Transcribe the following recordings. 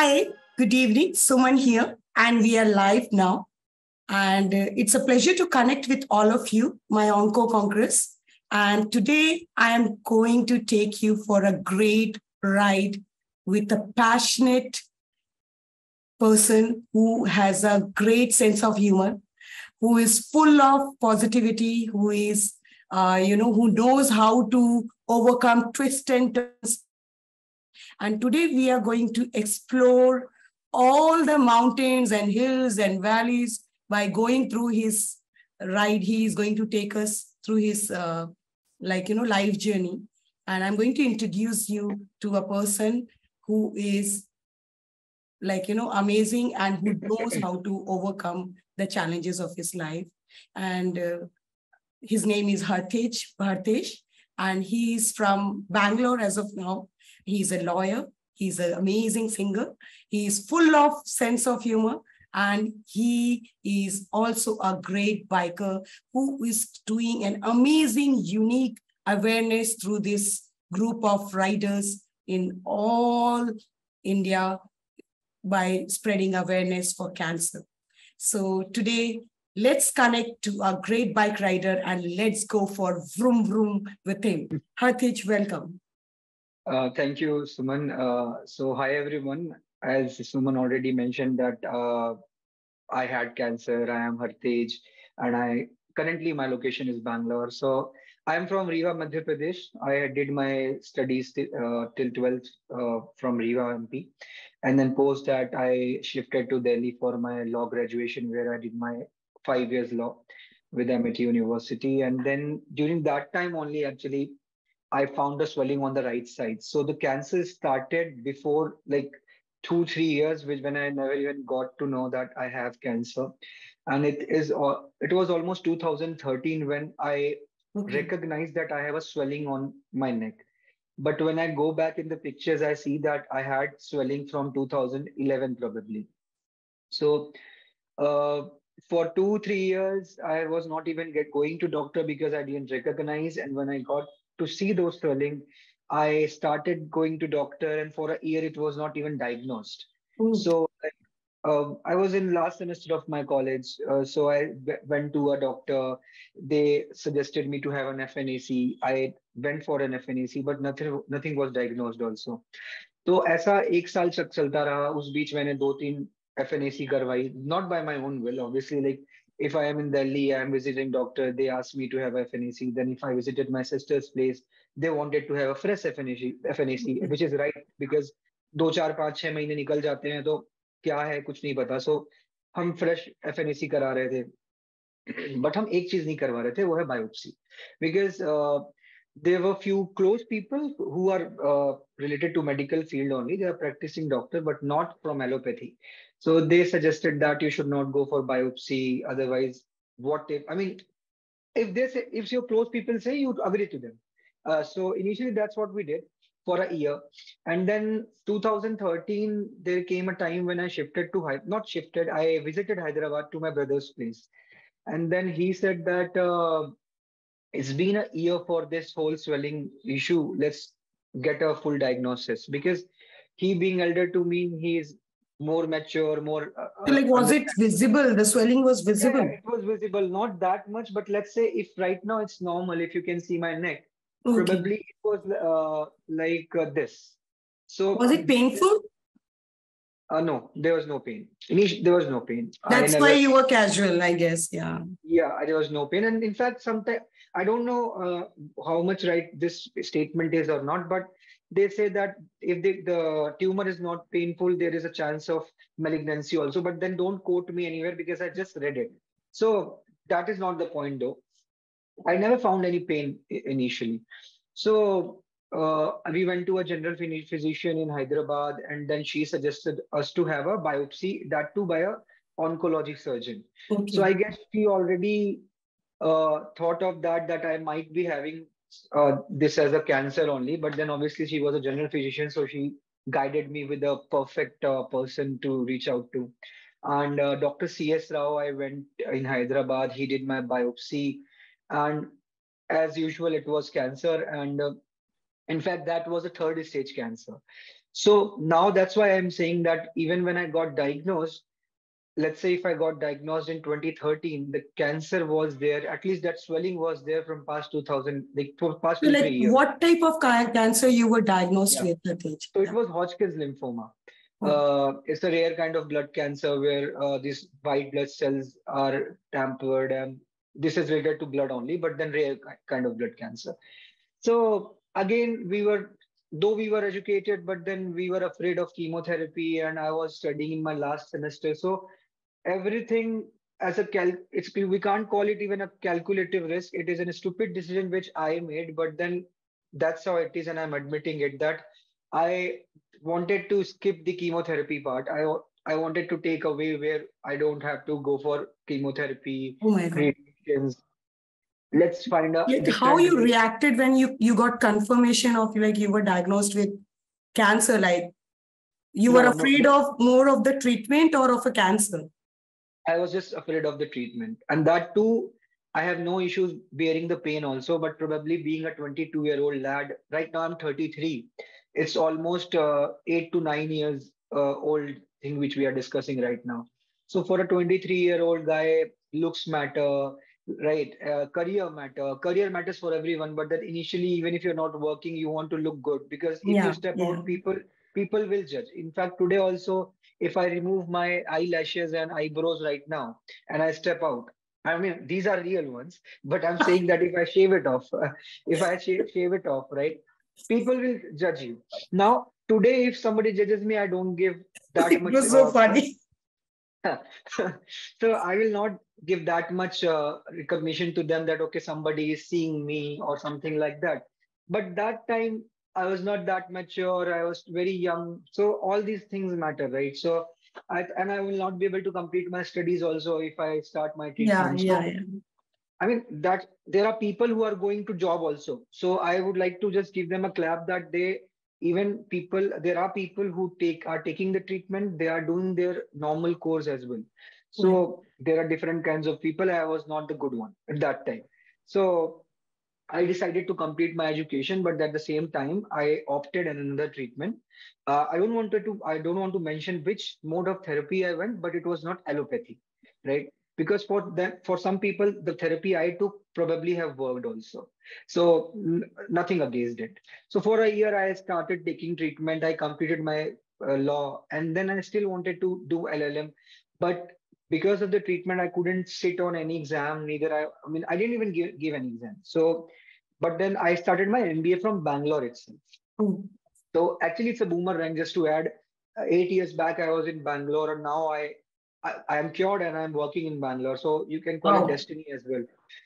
Hi, good evening. Suman here, and we are live now. And it's a pleasure to connect with all of you, my Onco Conquerors. And today I am going to take you for a great ride with a passionate person who has a great sense of humor, who is full of positivity, who is, who knows how to overcome twists and turns. And today we are going to explore all the mountains and hills and valleys by going through his ride. He is going to take us through his life journey. And I'm going to introduce you to a person who is amazing and who knows how to overcome the challenges of his life. And his name is Harteij Bhartesh, and he's from Bangalore as of now. He's a lawyer. He's an amazing singer. He's full of sense of humor. And he is also a great biker who is doing an amazing, unique awareness through this group of riders in all India by spreading awareness for cancer. So today, let's connect to a great bike rider and let's go for vroom vroom with him. Harteij, welcome. Thank you, Suman. So, hi everyone. As Suman already mentioned that I had cancer. I am Harteij, and I currently my location is Bangalore. So I am from Rewa, Madhya Pradesh. I did my studies till 12th from Rewa MP, and then post that I shifted to Delhi for my law graduation, where I did my 5 years law with MIT University. And then during that time only, actually, I found a swelling on the right side. So the cancer started before like 2 3 years, which when I never even got to know that I have cancer. And it was almost 2013 when I recognized that I have a swelling on my neck. But when I go back in the pictures, I see that I had swelling from 2011 probably. So uh, for 2 3 years, I was not even going to doctor because I didn't recognize. And when I got to see those swelling, I started going to doctor, and for a year it was not even diagnosed. So I was in last semester of my college, so went to a doctor. They suggested me to have an FNAC. I went for an FNAC, but nothing was diagnosed also. तो ऐसा 1 साल तक चलता रहा. उस बीच मैंने 2 3 FNAC करवाई, not by my own will, obviously. Like if I am in Delhi, I am visiting doctor, they asked me to have FNAC. Then if I visited my sister's place, they wanted to have a fresh FNAC, which is right because 2 4 5 6 महीने निकल जाते हैं तो क्या है कुछ नहीं पता. So हम fresh FNAC करा रहे थे. But हम एक चीज नहीं करवा रहे थे, वो है biopsy. Because there were few close people who are related to medical field only. They are practicing doctor, but not from allopathy. So they suggested that you should not go for biopsy. Otherwise, what if, I mean, if they say, if your close people say, you agree to them. So initially, that's what we did for a year. And then 2013, there came a time when I shifted to, not shifted, I visited Hyderabad to my brother's place. And then he said that, it's been a year for this whole swelling issue. Let's get a full diagnosis because he being elder to me, he is more mature, more So, like, was it visible? The swelling was visible? Yeah, it was visible, not that much, but let's say if right now it's normal, if you can see my neck, Okay. probably it was like this. So Was it painful? no, there was no pain. There was no pain. That's why you were casual, I guess. Yeah. Yeah, there was no pain. And in fact, sometimes I don't know how much right this statement is or not, but they say that if the tumor is not painful, there is a chance of malignancy also. But then don't quote me anywhere because I just read it. So that is not the point, though. I never found any pain initially. So we went to a general physician in Hyderabad, and then she suggested us to have a biopsy, that too by a oncology surgeon. Okay. So I guess she already thought of that I might be having this as a cancer only. But then obviously she was a general physician, so she guided me with a perfect person to reach out to. And Dr. C.S. Rao, I went in Hyderabad. He did my biopsy, and as usual, it was cancer. And in fact, that was a third stage cancer. So now that's why I'm saying that even when I got diagnosed, let's say if I got diagnosed in 2013, the cancer was there, at least that swelling was there from past 2000, like for past So two, like 3 years. what type of cancer you were diagnosed with, Harteij? So it was Hodgkin's lymphoma. It's a rare kind of blood cancer where these white blood cells are tampered, and this is related to blood only, but then rare kind of blood cancer. So again, though we were educated, but then we were afraid of chemotherapy, and I was studying in my last semester. So everything as a we can't call it even a calculative risk. It is a stupid decision which I made, but then that's how it is, and I'm admitting it that I wanted to skip the chemotherapy part. I wanted to take away where I don't have to go for chemotherapy, Oh my God. radiations. Let's find a Like how different you way. reacted when you got confirmation of like you were diagnosed with cancer, like you were afraid of more of the treatment or of a cancer? I was just afraid of the treatment. And that too, I have no issues bearing the pain also, but probably being a 22-year-old lad, right now I'm 33. It's almost 8 to 9 years old thing which we are discussing right now. So for a 23-year-old guy, looks matter, right? Career matter. Career matters for everyone, but that initially, even if you're not working, you want to look good because if you step out, people will judge. In fact, today also, if I remove my eyelashes and eyebrows right now and I step out, I mean, these are real ones, but I'm saying that if I shave it off, if I shave it off, right, people will judge you. Now, today, if somebody judges me, I don't give that It much. was so funny. So I will not give that much recognition to them that, okay, somebody is seeing me or something like that. But that time, I was not that mature. I was very young. So all these things matter, right? So I will not be able to complete my studies also if I start my treatment. So I mean that there are people who are going to job also. So I would like to just give them a clap that there are people who are taking the treatment, they are doing their normal course as well. So there are different kinds of people. I was not the good one at that time. So I decided to complete my education, but at the same time, I opted in another treatment. I don't want to mention which mode of therapy I went, but it was not allopathy, right? Because for some people, the therapy I took probably have worked also. So nothing against it. So for a year, I started taking treatment. I completed my law, and then I still wanted to do LLM, but because of the treatment, I couldn't sit on any exam. I mean, I didn't even give any exam. So but then I started my MBA from Bangalore itself. So actually, it's a boomerang. Just to add, 8 years back, I was in Bangalore, and now I am cured and I'm working in Bangalore. So you can call it destiny as well.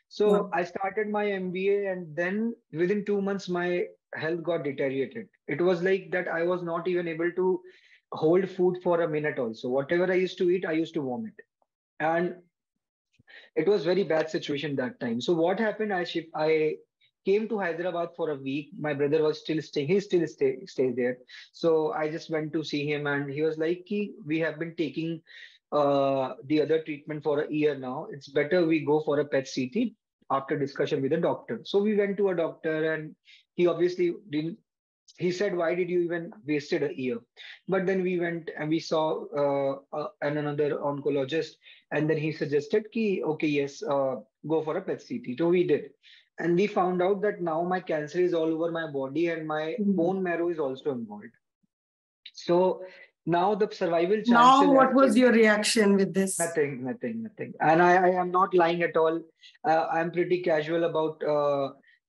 So I started my MBA, and then within 2 months, my health got deteriorated. It was like that I was not even able to hold food for a minute. Also, whatever I used to eat, I used to vomit, and it was very bad situation that time. So what happened? I came to Hyderabad for a week. My brother was still staying. He still stays there. So I just went to see him, and he was like, "We have been taking the other treatment for a year now. It's better we go for a PET CT after discussion with the doctor." So we went to a doctor, and he obviously didn't. He said, "Why did you even wasted a year?" But then we went and we saw another oncologist, and then he suggested, "Okay, yes, go for a PET CT." So we did, and we found out that now my cancer is all over my body, and my bone marrow is also involved. So now the survival chances. Now, what was your reaction with this? Nothing. And I am not lying at all. I'm pretty casual about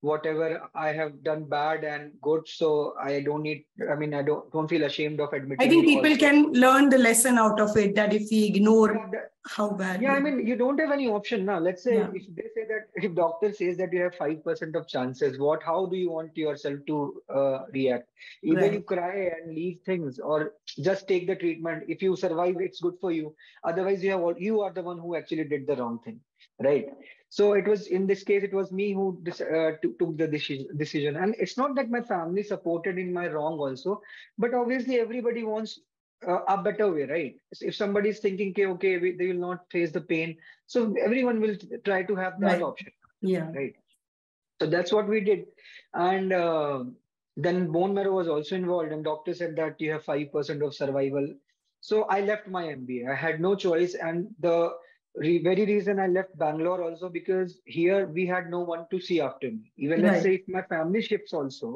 whatever I have done bad and good. So I don't need, I mean, I don't feel ashamed of admitting I think it people also. can learn the lesson out of it that if we ignore how bad. Yeah, I mean, you don't have any option now. Let's say if they say that, if doctor says that you have 5% of chances, how do you want yourself to react? Either you cry and leave things, or just take the treatment. If you survive, it's good for you. Otherwise, you are the one who actually did the wrong thing, right? So it was, in this case, it was me who took the decision. And it's not that my family supported in my wrong also, but obviously everybody wants a better way, right? If somebody is thinking, okay, they will not face the pain, so everyone will try to have that option, right? So that's what we did, and Then bone marrow was also involved, and doctor said that you have 5% of survival. So I left my MBA. I had no choice, and the very reason I left Bangalore also, because here we had no one to see after me. Even let's Right. say if my family shifts also,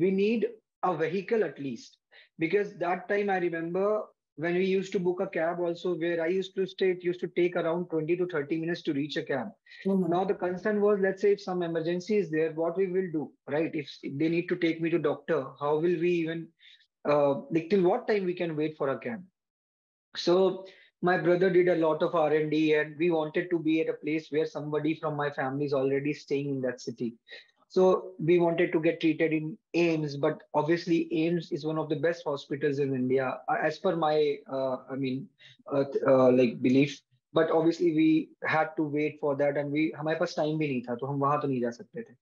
we need a vehicle at least. Because that time I remember when we used to book a cab also, where I used to stay, it used to take around 20 to 30 minutes to reach a cab. Mhm. Now the concern was, let's say if some emergency is there, what we will do, right? If they need to take me to doctor, how will we even like till what time we can wait for a cab? So my brother did a lot of R&D, and we wanted to be at a place where somebody from my family is already staying in that city. So we wanted to get treated in AIMS, but obviously AIMS is one of the best hospitals in India, as per my, like belief. But obviously we had to wait for that, and we हमारे पास time भी नहीं था, तो हम वहां तो नहीं जा सकते थे.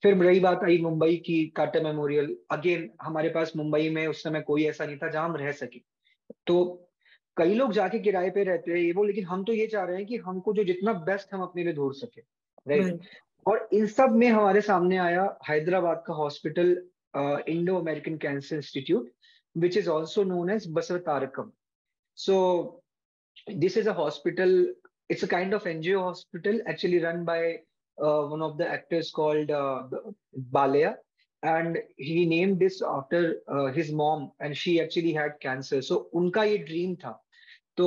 फिर रही बात आई मुंबई की, टाटा मेमोरियल. अगेन हमारे पास मुंबई में उस समय कोई ऐसा नहीं था जहां हम रह सके. तो कई लोग जाके किराए पे रहते हैं ये वो, लेकिन हम तो ये चाह रहे हैं कि हमको जो जितना बेस्ट हम अपने लिए ढूंढ सके, राइट. Right. और इन सब में हमारे सामने आया हैदराबाद का hospital, Indo American cancer institute, which is also known as Basavatarakam. So this is a hospital. It's a kind of NGO hospital, actually run by one of the actors called Balaya, and he named this after his mom, and she actually had cancer. So उनका ये dream था. तो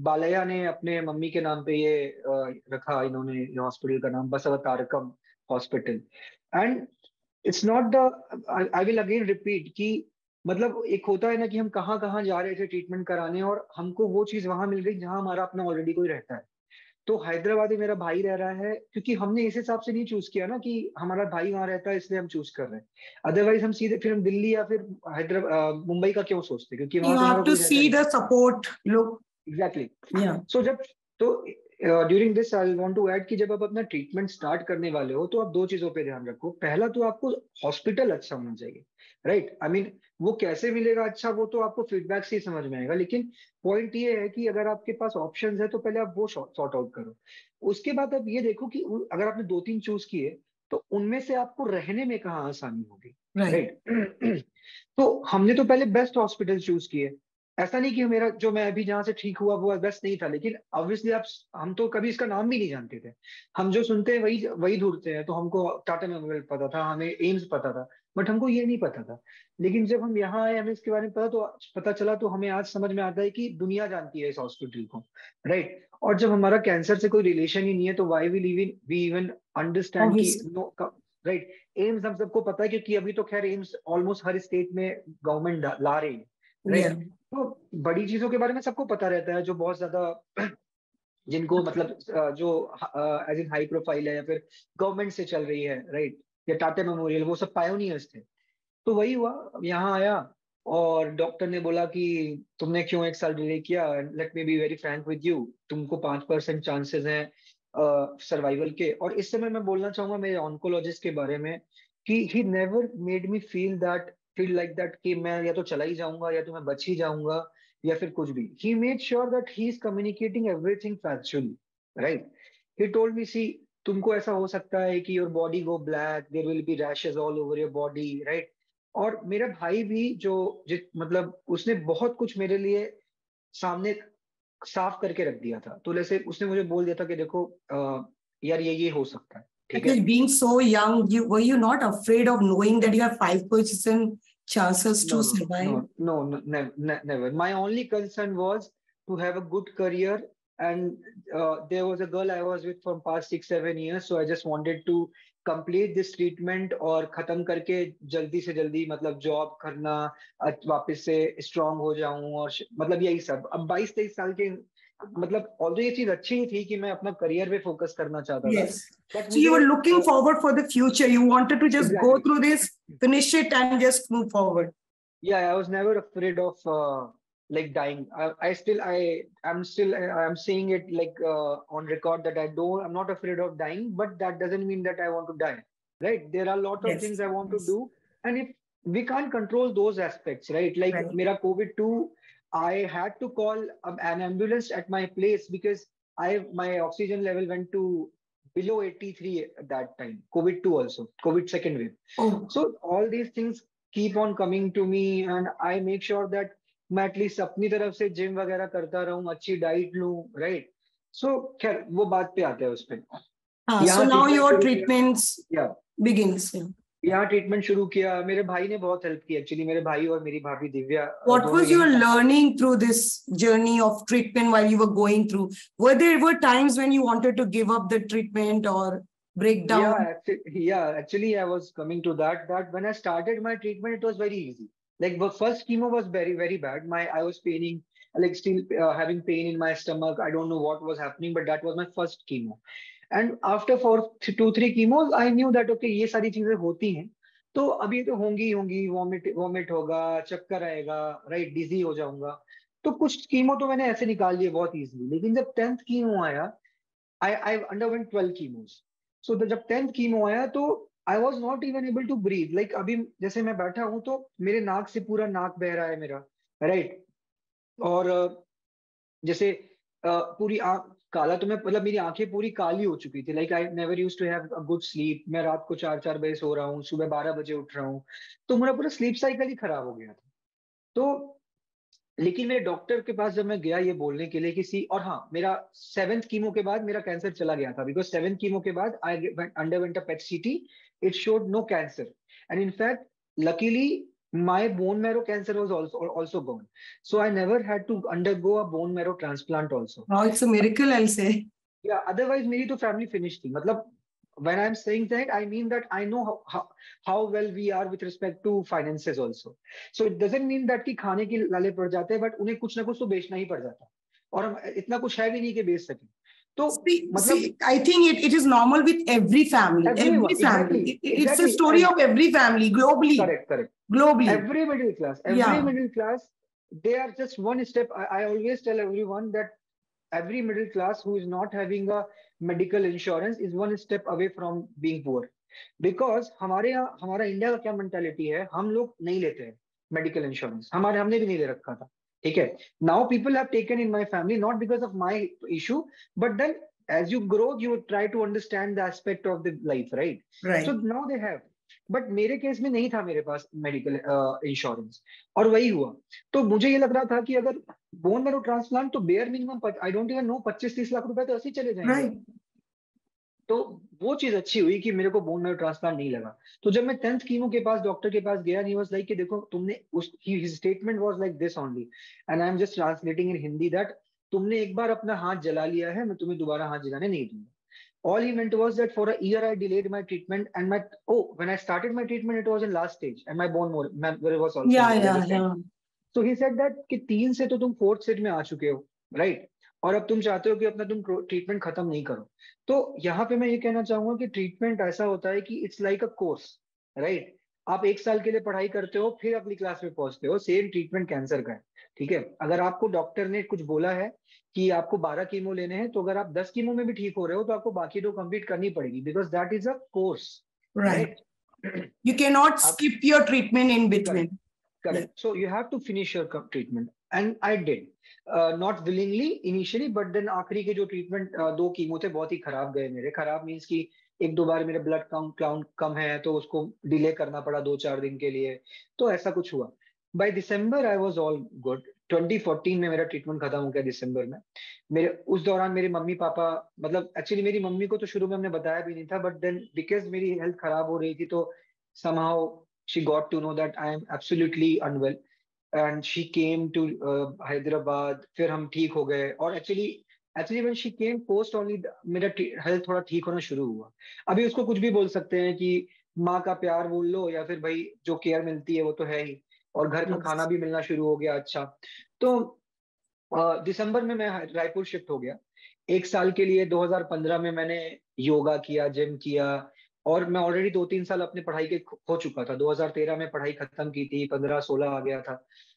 बालया ने अपने mummy के नाम पे ये रखा इन्होंने, ये हॉस्पिटल का नाम Basavatarakam hospital. And it's not the, I will again repeat कि मतलब एक होता है ना कि हम कहाँ कहाँ जा रहे थे ट्रीटमेंट कराने, और हमको वो चीज वहां मिल गई जहां हमारा अपना ऑलरेडी कोई रहता है. तो हैदराबाद में मेरा भाई रह रहा है, क्योंकि हमने इस हिसाब से नहीं चूज किया ना कि हमारा भाई वहां रहता है इसलिए हम चूज कर रहे हैं. अदरवाइज हम सीधे फिर हम दिल्ली या फिर हैदराबाद मुंबई का क्यों सोचते, क्योंकि You वहां तो हमारा have to कोई रहता see नहीं. the support. Look, exactly. yeah. So जब तो during this I want to add कि जब आप अपना ट्रीटमेंट स्टार्ट करने वाले हो, तो आप दो चीजों पे ध्यान रखो. पहला तो आपको हॉस्पिटल अच्छा होना चाहिए, राइट. आई मीन वो कैसे मिलेगा अच्छा, वो तो आपको फीडबैक से ही समझ में आएगा. लेकिन पॉइंट ये है कि अगर आपके पास ऑप्शंस है तो पहले आप वो सॉर्ट आउट करो. उसके बाद आप ये देखो कि अगर आपने दो तीन चूज किए, तो उनमें से आपको रहने में कहाँ आसानी होगी, Right. राइट. तो हमने तो पहले बेस्ट हॉस्पिटल चूज किए. ऐसा नहीं कि मेरा जो मैं अभी जहां से ठीक हुआ वो बेस्ट नहीं था, लेकिन ऑब्वियसली आप, हम तो कभी इसका नाम भी नहीं जानते थे. हम जो सुनते हैं वही वही ढूंढते हैं. तो हमको टाटा मेमोरियल पता था, हमें एम्स पता था, बट हमको ये नहीं पता था. लेकिन जब हम यहाँ आए, हमें इसके बारे में पता चला, तो हमें आज समझ में आता है कि दुनिया जानती है इस हॉस्पिटल को, राइट. और जब हमारा कैंसर से कोई रिलेशन ही नहीं है, तो वाई वी इवन अंडरस्टैंड कि Obviously. No, right. एम्स हम सबको पता है, क्योंकि अभी तो खैर एम्स ऑलमोस्ट हर स्टेट में गवर्नमेंट ला रही है, Yeah. राइट. तो बड़ी चीजों के बारे में सबको पता रहता है, जो बहुत ज्यादा जिनको मतलब जो एज इन हाई प्रोफाइल है, या फिर गवर्नमेंट से चल रही है, राइट. या टाटा मेमोरियल, वो सब पायोनियर्स थे. तो वही हुआ, यहाँ आया, और डॉक्टर ने बोला कि तुमने क्यों एक साल डिले किया. Let me be very Frank with you, तुमको 5% चांसेस हैं सर्वाइवल के. और इस समय मैं बोलना चाहूंगा मेरे ऑन्कोलॉजिस्ट के बारे में, कि he never made me feel like that कि मैं या तो चला ही जाऊंगा या तो मैं बच ही जाऊंगा या फिर कुछ भी. He made sure that he is communicating everything factually, right. He told me, see तुमको ऐसा हो सकता है कि your body go black, there will be rashes all over your body, right. और मेरा भाई भी जो मतलब उसने बहुत कुछ मेरे लिए सामने साफ करके रख दिया था. तो जैसे उसने मुझे बोल दिया था कि देखो यार ये हो सकता है, ठीक है. Because being so young, were you not afraid of knowing that you have 5% chances No, to no, survive? never. My only concern was to have a good career, and there was a girl I was with for past 6-7 years, so I just wanted to complete this treatment और खत्म करके जल्दी से जल्दी मतलब job करना, वापस से स्ट्रांग हो जाऊं, और मतलब यही सब. अब 22-23 साल के, मतलब ऑल्दो ये चीज अच्छी ही थी कि मैं अपना करियर पे फोकस करना चाहता था, Yes. बट So you मुझे were looking forward for the future. You wanted to just go exactly. through this, finish it, and just move forward. Yeah, I was never afraid of like dying. I'm saying it like on record that I'm not afraid of dying, but that doesn't mean that I want to die, right? There are a lot of things Yes. I want to Yes. do, and if we can't control those aspects, right? Like Right. mera COVID-2, I had to call an ambulance at my place because my oxygen level went to below 83 at that time. COVID-2 also, COVID second wave. Oh. So all these things keep on coming to me and I make sure that मैं at least अपनी तरफ से gym वगैरह करता रहूं, अच्छी diet लूं, right. सो खैर वो बात पे आते हैं उस पे. So now your treatments begins. यहाँ ट्रीटमेंट शुरू किया. मेरे भाई ने बहुत हेल्प की एक्चुअली, मेरे भाई और मेरी भाभी Divya. What was your learning through this journey of treatment while you were going through? Were times when you wanted to give up the treatment or break down? Actually I was coming to that when I started my treatment it was very easy. Like the first chemo was very, very bad. I was paining, like still having pain in my stomach. I don't know what was happening, but that was my first chemo. And after 2-3 chemos, I knew that okay, ये सारी चीजें होती हैं, तो अभी तो होंगी, vomit होगा, चक्कर आएगा, राइट, डिजी हो जाऊंगा. तो कुछ कीमो तो मैंने ऐसे निकाल लिए बहुत इजीली. लेकिन जब 10th कीमो आया, I underwent 12 chemos. So जब 10th कीमो आया तो I was not even able to breathe. Like अभी जैसे मैं बैठा हूं तो मेरे नाक से पूरा नाक बह रहा है मेरा, राइट. और जैसे पूरी आंख काला, तो मैं मतलब मेरी आंखें पूरी काली हो चुकी थी. Like I never used to have a good sleep. मैं रात को 4 बजे सो रहा हूँ, सुबह 12 बजे उठ रहा हूँ, तो मेरा पूरा स्लीप साइकिल ही खराब हो गया था. तो लेकिन मेरे डॉक्टर के पास जब मैं गया ये बोलने के लिए कि और हाँ, मेरा 7th कीमो के बाद मेरा कैंसर चला गया था. बिकॉज 7th कीमो के बाद आई underwent a PET CT. It showed no cancer and in fact luckily my bone marrow cancer was also gone. So I never had to undergo a bone marrow transplant also. Oh, it's a miracle, I'll say. Yeah, otherwise मेरी तो family finished थी. मतलब when I'm saying that, I mean that I know how well we are with respect to finances also. So it doesn't mean that कि खाने की लाले पड़ जाते हैं, but उन्हें कुछ ना कुछ तो बेचना ही पड़ जाता है. और हम इतना कुछ है भी नहीं कि बेच सकें. तो मतलब I think it is normal with every family. Everyone, every family. Exactly. It's a story of every family globally. Correct. Globally. Every middle class, middle class, they are just one step. I always tell everyone that every middle class who is not having a medical insurance is one step away from being poor. Because हमारा India का क्या mentality है, हम लोग नहीं लेते हैं medical insurance. हमने भी नहीं ले रखा था. ठीक है. Now people have taken in my family not because of my issue, but then as you grow you try to understand the aspect of the life, right? So now they have. But मेरे case में नहीं था मेरे पास medical insurance, और वही हुआ. तो मुझे ये लग रहा था कि अगर बोन मैरो ट्रांसप्लांट तो bare minimum I don't even know 25-30 lakh रुपए तो ऐसे ही चले जाएंगे. तो वो चीज अच्छी हुई कि मेरे को बोन मैरो ट्रांसप्लांट नहीं लगा. तो जब मैं 10th कीमो के पास डॉक्टर के पास गया, ही वाज लाइक कि देखो तुमने his statement was like this only and I am just translating in Hindi that तुमने एक बार अपना हाथ जला लिया है, मैं तुम्हें दोबारा हाथ जलाने नहीं दूंगा. All he meant was that for a year I delayed my treatment, and when I started my treatment it was in last stage and my bone marrow was also yeah. So he said that कि 3 से तो तुम 4th stage में आ चुके हो, right? और अब तुम चाहते हो कि अपना तुम ट्रीटमेंट खत्म नहीं करो. तो यहाँ पे मैं ये कहना चाहूंगा कि ट्रीटमेंट ऐसा होता है कि it's like a course, right? आप 1 साल के लिए पढ़ाई करते हो, फिर अगली क्लास में पहुंचते हो. सेम ट्रीटमेंट कैंसर का है. ठीक है. अगर आपको डॉक्टर ने कुछ बोला है कि आपको 12 कीमो लेने हैं, तो अगर आप 10 कीमो में भी ठीक हो रहे हो तो आपको बाकी 2 कंप्लीट करनी पड़ेगी, because that is a course, right? You cannot skip your treatment in between. Correct. So you have to finish your treatment, and I did. Not willingly initially, but then आखिरी के जो ट्रीटमेंट 2 कीमो थे बहुत ही खराब गए मेरे. खराब means कि 1-2 बार मेरे ब्लड काउंट कम है तो उसको डिले करना पड़ा 2-4 दिन के लिए. तो ऐसा कुछ हुआ. By December I was all good. 2014 में मेरा ट्रीटमेंट खत्म हो गया दिसंबर में. मेरे उस दौरान मेरे मम्मी पापा, मतलब एक्चुअली मेरी मम्मी को तो शुरू में हमने बताया भी नहीं था, बट देन बिकॉज मेरी हेल्थ खराब हो रही थी तो somehow she got to know that I am absolutely unwell and she came to Hyderabad. फिर हम ठीक हो गए. और actually when she came post only मेरा हेल्थ थोड़ा ठीक होना शुरू हुआ. अभी उसको कुछ भी बोल सकते हैं कि माँ का प्यार बोल लो या फिर भाई जो केयर मिलती है वो तो है ही, और घर का खाना भी मिलना शुरू हो गया. अच्छा, तो दिसंबर में मैं रायपुर शिफ्ट हो गया. 1 साल के लिए 2015 में मैंने योगा किया, जिम किया, और मैं ऑलरेडी 2-3 साल अपने पढ़ाई के हो चुका था. 2013 में पढ़ाई खत्म की थी, 15-16 आ गया था.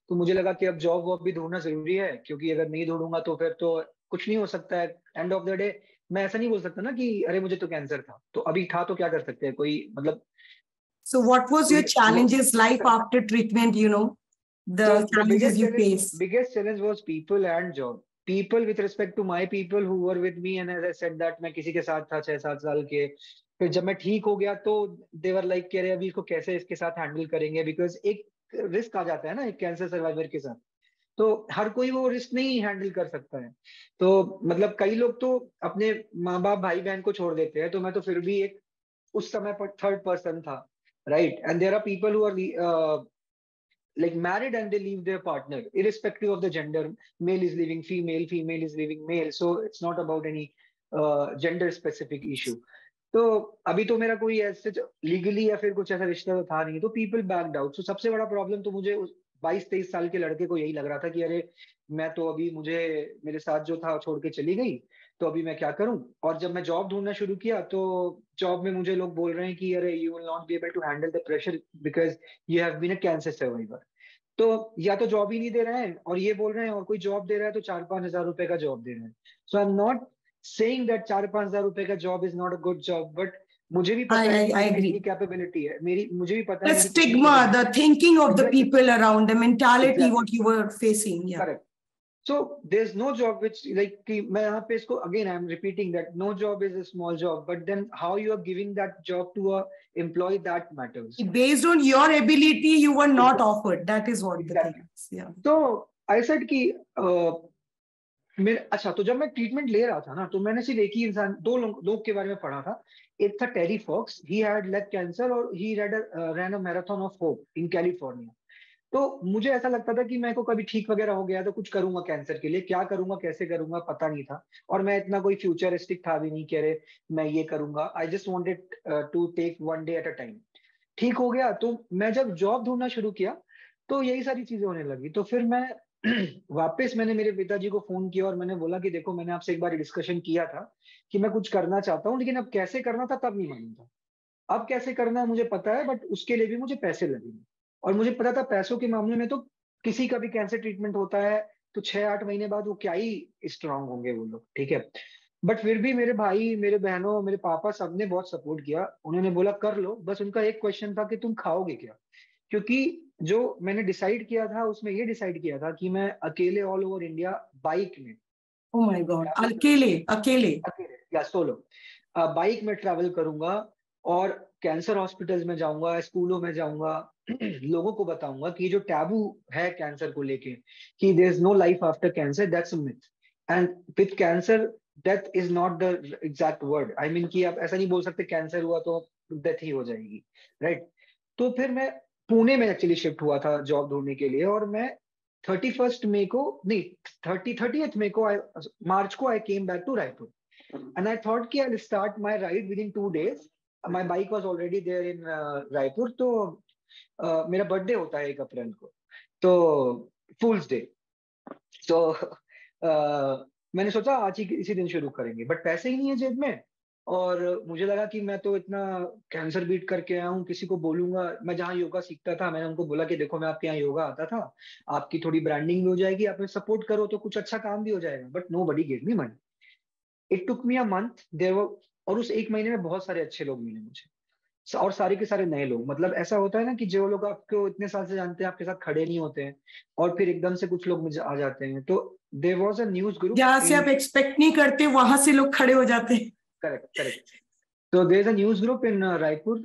तो मुझे लगा कि अब जॉब वॉब भी ढूंढना जरूरी है, क्योंकि अगर नहीं ढूंढूंगा तो फिर तो कुछ नहीं हो सकता है. एंड ऑफ द डे मैं ऐसा नहीं बोल सकता ना कि अरे मुझे तो कैंसर था, तो अभी था तो क्या कर सकते हैं कोई, मतलब. So what was your challenges life after treatment, the challenges you faced? Biggest challenge was people and job. People with respect to my people who were with me, and as I said that मैं किसी के साथ था 6-7 साल के, फिर जब मैं ठीक हो गया तो देवर लाइक कह रहे अभी इसको कैसे इसके साथ हैंडल करेंगे, बिकॉज एक रिस्क आ जाता है ना एक कैंसर सर्वाइवर के साथ, तो हर कोई वो रिस्क नहीं हैंडल कर सकता है। तो मतलब कई लोग तो अपने माँ बाप भाई बहन को छोड़ देते हैं, तो मैं तो फिर भी एक उस समय पर थर्ड पर्सन था, right. And there are people who are like married and they leave their partner irrespective of the gender. Male is leaving female, female is leaving male, so it's not about any gender specific issue. तो अभी तो मेरा कोई ऐसे legally या फिर कुछ ऐसा रिश्ता तो था नहीं, तो पीपल बैक्ड आउट। सो सबसे बड़ा प्रॉब्लम तो मुझे उस 22-23 साल के लड़के को यही लग रहा था कि अरे मैं तो अभी, मुझे मेरे साथ जो था छोड़ के चली गई, तो अभी मैं क्या करूं। और जब मैं जॉब ढूंढना शुरू किया तो जॉब में मुझे लोग बोल रहे हैं कि अरे you will not be able to handle the pressure because you have been a cancer survivor. तो या तो जॉब ही नहीं दे रहे हैं और ये बोल रहे हैं, और कोई जॉब दे रहा है तो 4-5 हज़ार रुपए का जॉब दे रहे हैं। So I am not saying that 4-5 हज़ार रुपए का job is not a good job, but मुझे भी पता है कि I मेरी कितनी agree. कैपेबिलिटी है, मेरी मुझे भी पता है The मेरी कितनी stigma, the capability thinking of है। the exactly, people around, the mentality, exactly, what you were facing. Yeah. Correct. So there's no job which like कि मैं यहाँ पे इसको again I'm repeating that no job is a small job, but then how you are giving that job to a employee that matters. Based on your ability, you were not Exactly. offered. That is what the thing Exactly. is. Yeah. So I said कि मेरे अच्छा, तो जब मैं treatment ले रहा था ना, तो मैंने सिर्फ एक ही इंसान, दो लोग के बारे में पढ़ा था। एक था Terry Fox, he had leg cancer और he ran a marathon of hope in California. तो मुझे ऐसा लगता था कि मैं को कभी ठीक वगैरह हो गया तो कुछ करूंगा कैंसर के लिए, क्या करूंगा कैसे करूंगा पता नहीं था, और मैं इतना कोई फ्यूचरिस्टिक था भी नहीं कह रहे मैं ये करूंगा। I just wanted to take one day at a time. ठीक हो गया तो मैं जब जॉब ढूंढना शुरू किया तो यही सारी चीजें होने लगी। तो फिर मैं वापस मैंने मेरे पिताजी को फोन किया और मैंने बोला कि देखो मैंने आपसे एक बार डिस्कशन किया था कि मैं कुछ करना चाहता हूँ, लेकिन अब कैसे करना था तब नहीं मालूम था। अब कैसे करना है मुझे पता है, बट उसके लिए भी मुझे पैसे लगेंगे। और मुझे पता था पैसों के मामले में तो किसी का भी कैंसर ट्रीटमेंट होता है तो 6-8 महीने बाद वो क्या ही स्ट्रांग होंगे वो लोग, ठीक है। बट फिर भी मेरे भाई, मेरे बहनों, मेरे पापा सबने बहुत सपोर्ट किया। उन्होंने बोला कर लो, बस उनका एक क्वेश्चन था कि तुम खाओगे क्या, क्योंकि जो मैंने डिसाइड किया था उसमें ये डिसाइड किया था कि मैं अकेले ऑल ओवर इंडिया बाइक में Oh my God. ट्रैवल करूंगा, Akele, akele. अकेले या सोलो बाइक में ट्रैवल करूंगा, और कैंसर हॉस्पिटल्स में जाऊंगा, स्कूलों में जाऊंगा, लोगों को बताऊंगा कि जो टैबू है कैंसर को लेके कि there is no life after cancer, that's a myth, and with cancer death is not the exact word. I mean कि आप ऐसा नहीं बोल सकते कैंसर हुआ तो डेथ ही हो जाएगी, राइट। तो फिर मैं पुणे में एक्चुअली शिफ्ट हुआ था जॉब ढूंढने के लिए, और मैं 31 मई को नहीं, 30th मई को मार्च को I came back to Raipur. And I thought कि I'll start my ride within 2 days. My bike was already there in Raipur. तो मेरा बर्थडे होता है 1 अप्रैल को, तो फूल्स डे। तो मैंने सोचा आज ही इसी दिन शुरू करेंगे, बट पैसे ही नहीं है जेब में। और मुझे लगा कि मैं तो इतना कैंसर बीट करके आया हूँ, किसी को बोलूंगा। मैं जहाँ योगा सीखता था मैंने उनको बोला कि देखो मैं आपके यहाँ योगा आता था, आपकी थोड़ी ब्रांडिंग भी हो जाएगी, आप सपोर्ट करो तो कुछ अच्छा काम भी हो जाएगा, but nobody gave me money. It took me a month there were, और उस 1 महीने में बहुत सारे अच्छे लोग मिले मुझे, और सारे के सारे नए लोग। मतलब ऐसा होता है ना कि जो लोग आपको इतने साल से जानते हैं आपके साथ खड़े नहीं होते हैं, और फिर एकदम से कुछ लोग मुझे आ जाते हैं। तो there was a news group जहां से इन, आप एक्सपेक्ट नहीं करते वहां से लोग खड़े हो जाते हैं। Correct correct. तो there is a news group in Raipur,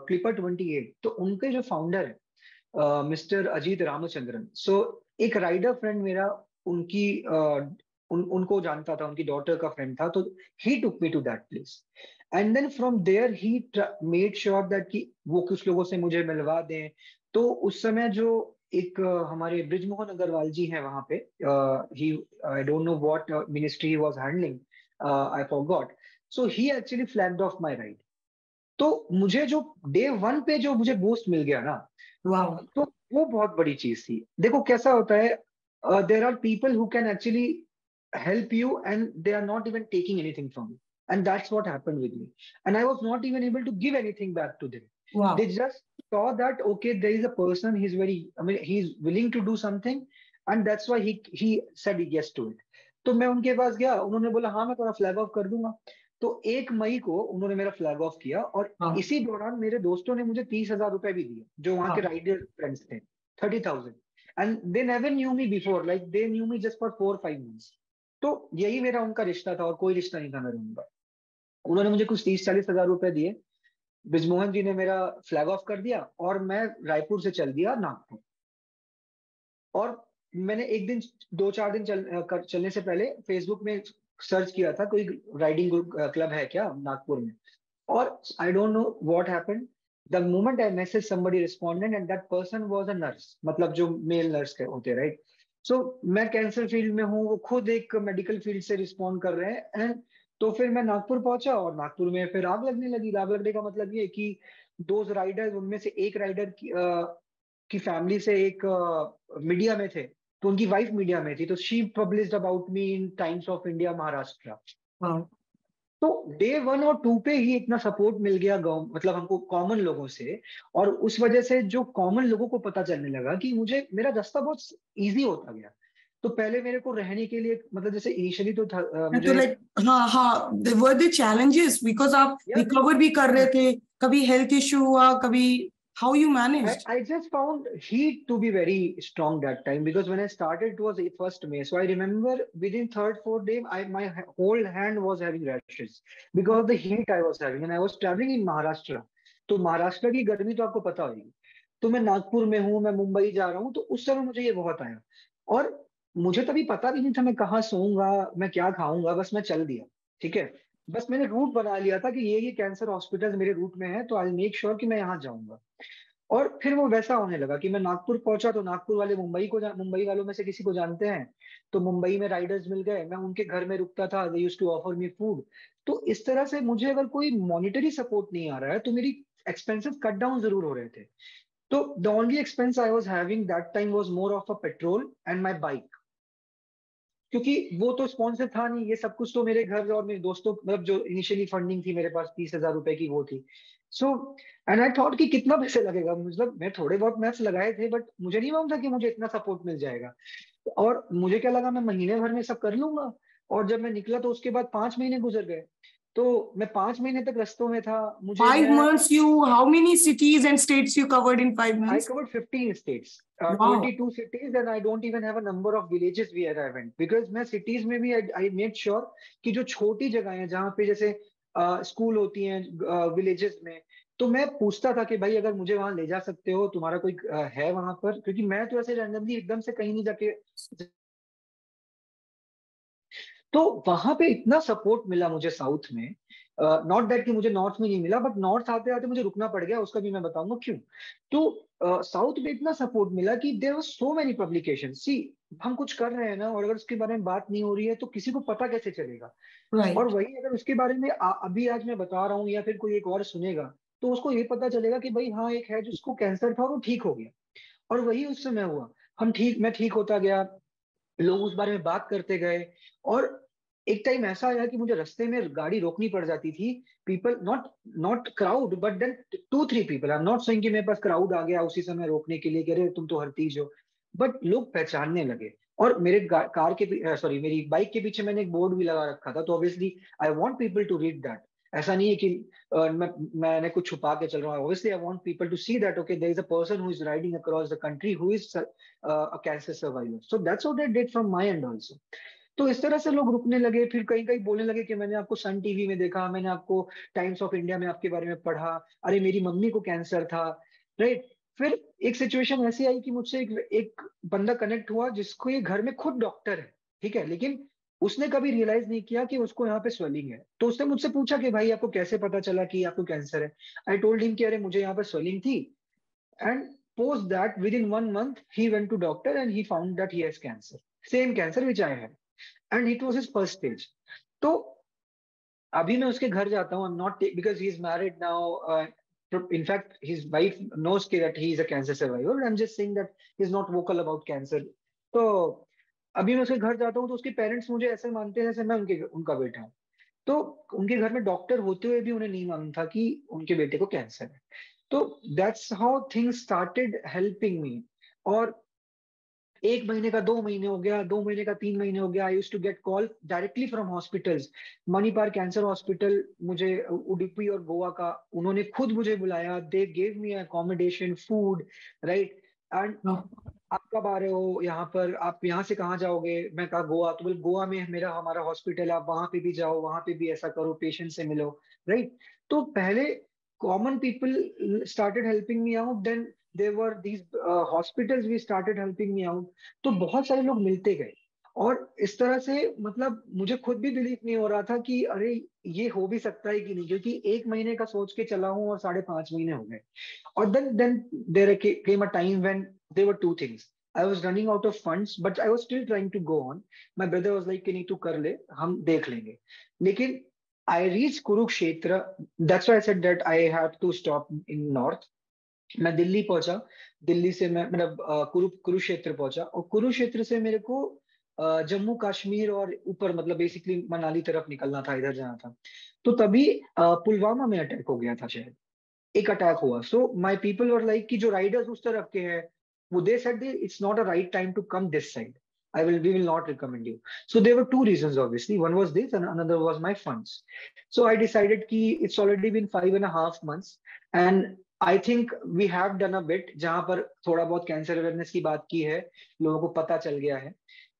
clipper 28। तो उनके जो फाउंडर है मिस्टर अजीत रामचंद्रन, सो एक राइडर फ्रेंड मेरा उनकी उनको जानता था, उनकी डॉटर का फ्रेंड था, तो he took me to that place. And then from there he made sure that कि वो कुछ लोगों से मुझे मिलवा दें। तो उस समय जो एक हमारे ब्रिजमोहन अग्रवाल जी हैं वहां पे, he, I don't know what ministry he was handling, I forgot. So he actually flagged off my ride. तो मुझे जो डे वन पे जो मुझे बूस्ट मिल गया ना, वाह। तो वो बहुत बड़ी चीज थी। देखो कैसा होता है, there are people who can actually help you and they are not even taking anything from you, and that's what happened with me. And I was not even able to give anything back to them. They वाह। just saw that okay, there is a person, he's very, I mean he's willing to do something, and that's why he said yes to it. तो मैं उनके पास गया, उन्होंने बोला हाँ मैं थोड़ा फ्लैग ऑफ कर दूंगा। तो 1 मई को उन्होंने मेरा फ्लैग ऑफ किया, और वाह। इसी दौरान मेरे दोस्तों ने मुझे 30,000 रुपए भी दिए, जो वहां के वाह। राइडर फ्रेंड्स थे, 30,000। And they never knew me before, like they knew me just for 4-5 months। तो यही मेरा उनका रिश्ता था, और कोई रिश्ता नहीं था मेरा उनका। उन्होंने मुझे कुछ 30-40 हजार रुपए दिए, ब्रिजमोहन जी ने मेरा फ्लैग ऑफ कर दिया और मैं रायपुर से चल दिया नागपुर। और मैंने एक दिन 2-4 दिन चलने से पहले फेसबुक में सर्च किया था कोई राइडिंग क्लब है क्या नागपुर में, और I don't know what happened, the moment I message somebody responded and that person was a nurse, मतलब जो मेल नर्स के होते, राइट। सो मैं कैंसर फील्ड में हूँ, वो खुद एक मेडिकल फील्ड से रिस्पॉन्ड कर रहे हैं, एंड तो फिर मैं नागपुर पहुंचा और नागपुर में फिर आग लगने लगी। आग लगने का मतलब ये कि दो राइडर्स, उनमें से एक राइडर की फैमिली से एक मीडिया में थे, तो उनकी वाइफ मीडिया में थी, तो she published about me in times of India Maharashtra. Wow. तो डे 1 और 2 पे ही इतना सपोर्ट मिल गया मतलब हमको कॉमन लोगों से, और उस वजह से जो कॉमन लोगों को पता चलने लगा कि मुझे मेरा रास्ता बहुत इजी होता गया। तो पहले मेरे को रहने के लिए, मतलब जैसे इनिशियली तो था, तो मुझे लाइक हाँ वर द चैलेंजेस बिकॉज आप रिकवर भी कर रहे थे, कभी हेल्थ इशू हुआ, कभी how you managed? I just found heat to be very strong that time, because when I started it was 1st May. So I remember within 3rd, 4th day, my whole hand was having rashes because of the heat I was having, and I was traveling in Maharashtra. तो महाराष्ट्र की गर्मी तो आपको पता होगी। तो मैं नागपुर में हूँ, मैं मुंबई जा रहा हूँ, तो उस समय मुझे ये बहुत आया, और मुझे तभी पता भी नहीं था मैं कहाँ सोऊंगा, मैं क्या खाऊंगा, बस मैं चल दिया। ठीक है, बस मैंने रूट बना लिया था कि ये कैंसर हॉस्पिटल मेरे रूट में है, तो आई मेक श्योर कि मैं यहाँ जाऊंगा। और फिर वो वैसा होने लगा कि मैं नागपुर पहुंचा तो नागपुर वाले मुंबई वालों में से किसी को जानते हैं, तो मुंबई में राइडर्स मिल गए, मैं उनके घर में रुकता था, they used to offer me food. तो इस तरह से मुझे अगर कोई मॉनिटरी सपोर्ट नहीं आ रहा है तो मेरी एक्सपेंसेस कट डाउन जरूर हो रहे थे। तो the only expense I was having that time was more of a petrol and my bike, क्योंकि वो तो स्पॉन्सर था नहीं, ये सब कुछ तो मेरे घर और मेरे दोस्तों, मतलब जो इनिशियली फंडिंग थी मेरे पास 30,000 रुपए की वो थी। सो एंड आई थॉट कि कितना पैसे लगेगा, मतलब मैं थोड़े बहुत मैथ्स लगाए थे, बट मुझे नहीं मालूम था कि मुझे इतना सपोर्ट मिल जाएगा। और मुझे क्या लगा, मैं महीने भर में सब कर लूंगा। और जब मैं निकला तो उसके बाद 5 महीने गुजर गए। तो मैं 5 महीने तक रस्तों में था, मुझे 5 months, you how many cities and states you covered in five I months? covered 15 states, Wow. 22 cities, and I don't even have a number of villages where I went. Because मैं cities में भी I made sure कि जो छोटी जगह है जहाँ पे जैसे स्कूल होती हैं विलेजेस में, तो मैं पूछता था कि भाई अगर मुझे वहां ले जा सकते हो, तुम्हारा कोई है वहां पर, क्योंकि मैं तो ऐसे रैंडमली एकदम से कहीं नहीं जाके। तो वहां पे इतना सपोर्ट मिला मुझे साउथ में, नॉट दैट कि मुझे नॉर्थ में नहीं मिला, बट नॉर्थ आते आते मुझे रुकना पड़ गया, उसका भी मैं बताऊंगा क्यों। तो साउथ में इतना सपोर्ट मिला कि there were so many publication. See, हम कुछ कर रहे हैं ना, और अगर उसके बारे में बात नहीं हो रही है तो किसी को पता कैसे चलेगा। और Right. वही अगर उसके बारे में अभी आज मैं बता रहा हूँ या फिर कोई एक और सुनेगा, तो उसको ये पता चलेगा कि भाई हाँ, एक है जिसको कैंसर था और वो ठीक हो गया। और वही उस समय हुआ, मैं ठीक होता गया, लोग उस बारे में बात करते गए। और एक टाइम ऐसा आया कि मुझे रास्ते में गाड़ी रोकनी पड़ जाती थी। People, not not crowd, but then 2-3 people, I am not saying कि मेरे पास क्राउड आ गया उसी समय रोकने के लिए कि अरे तुम तो हरतीज हो, बट लोग पहचानने लगे। और मेरे कार के सॉरी मेरी बाइक के पीछे मैंने एक बोर्ड भी लगा रखा था, तो obviously I want people to read that. ऐसा नहीं है कि मैंने कुछ छुपा के चल रहा हूँ। Obviously I want people to see that okay, there is a person who is riding across the country who is a cancer survivor. So that's what I did from my end also. तो इस तरह से लोग रुकने लगे, फिर कहीं कहीं बोलने लगे कि मैंने आपको सन टीवी में देखा, मैंने आपको टाइम्स ऑफ इंडिया में आपके बारे में पढ़ा, अरे मेरी मम्मी को कैंसर था, राइट। फिर एक सिचुएशन ऐसी आई कि मुझसे एक बंदा कनेक्ट हुआ जिसको ये घर में खुद डॉक्टर है, ठीक है, लेकिन उसने कभी रियलाइज नहीं किया कि उसको यहाँ पे स्वेलिंग है। तो उसने मुझसे पूछा कि भाई आपको कैसे पता चला कि आपको कैंसर है। आई टोल्ड हिम कि अरे मुझे यहाँ पर स्वेलिंग थी, and post that within 1 month he went to doctor and he found that he has cancer, same cancer which I had, and it was his first stage. तो अभी मैं उसके घर जाता हूँ, I'm not because he is married now, in fact his wife knows that he is a cancer survivor, I'm just saying that he is not vocal about cancer. तो अभी मैं उसके घर जाता हूँ तो उसके पेरेंट्स मुझे ऐसे मानते हैं जैसे मैं उनका बेटा हूँ। तो उनके घर में डॉक्टर होते हुए भी उन्हें नहीं मालूम था कि उनके बेटे को कैंसर है। तो that's how things started helping मी। और 1 महीने का 2 महीने हो गया, 2 महीने का 3 महीने हो गया, I used to get call directly from hospitals. Manipal cancer hospital, मुझे उडुपी और गोवा का, उन्होंने खुद मुझे बुलाया, they gave me accommodation, food, right. And No. आप कब आ रहे हो यहाँ पर, आप यहाँ से कहाँ जाओगे? मैं कहा गोवा। तो बोले गोवा में मेरा हमारा हॉस्पिटल है, आप वहां पे भी जाओ, वहां पे भी ऐसा करो, पेशेंट से मिलो, राइट? तो पहले common people started helping me out, then there were these hospitals we started helping me out. तो बहुत सारे लोग मिलते गए, और इस तरह से मतलब मुझे खुद भी बिलीव नहीं हो रहा था कि अरे ये हो भी सकता है कि नहीं, क्योंकि 1 महीने का सोच के चला हूँ और 5.5 महीने हो गए। Or then there came a time when there were two things. I was running out of funds, but I was still trying to go on. My brother was like, "कि नहीं तू कर ले, हम देख लेंगे." लेकिन I reached Kurukshetra. That's why I said that I had to stop in North. मैं दिल्ली पहुंचा, दिल्ली से मैं मतलब कुरुक्षेत्र पहुंचा, और कुरुक्षेत्र से मेरे को जम्मू कश्मीर और ऊपर मतलब बेसिकली मनाली तरफ निकलना था, इधर जाना था। तो तभी पुलवामा में अटैक हो गया था शायद, एक अटैक हुआ। So my people were like कि जो राइडर्स उस तरफ के हैं, वो they said it's not a right time to come this side, I will we will not recommend you. So there were two reasons obviously, one was this and another was my funds. So I decided कि it's already been 5.5 months, and I think we have done a bit, जहां पर थोड़ा बहुत cancer awareness की बात की है, लोगों को पता चल गया है,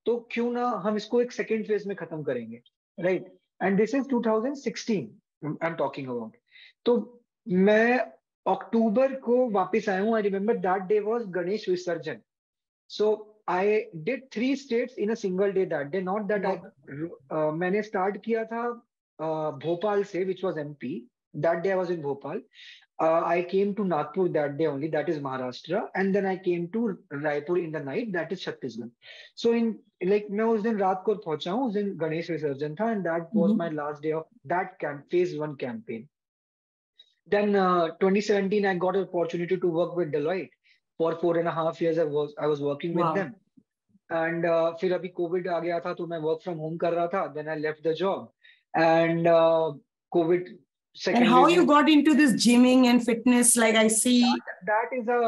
तो क्यों ना हम इसको एक सेकेंड फेज में खत्म करेंगे, right? And this is 2016 I am talking about. तो मैं अक्टूबर को वापस आया हूँ। I remember that day was Ganesh Visarjan. So I did 3 states in a single day that day, not that Wow. I मैंने स्टार्ट किया था भोपाल से, which was MP. That day I was in Bhopal. I came to Nagpur that day only, that is Maharashtra, and then I came to Raipur in the night, that is Chhattisgarh. So in like मैं उस दिन रात को पहुंचा हूँ, उस दिन गणेश विसर्जन था, and that was my Mhm. last day of that phase 1 campaign. Then 2017, I got an opportunity to work with Deloitte for 4.5 years. I was working with Wow. them, and फिर अभी कोविड आ गया था, तो मैं वर्क फ्रॉम होम कर रहा था. Then I left the job, and COVID And second how wave you में. got into this gymming and fitness? Like I see, That is a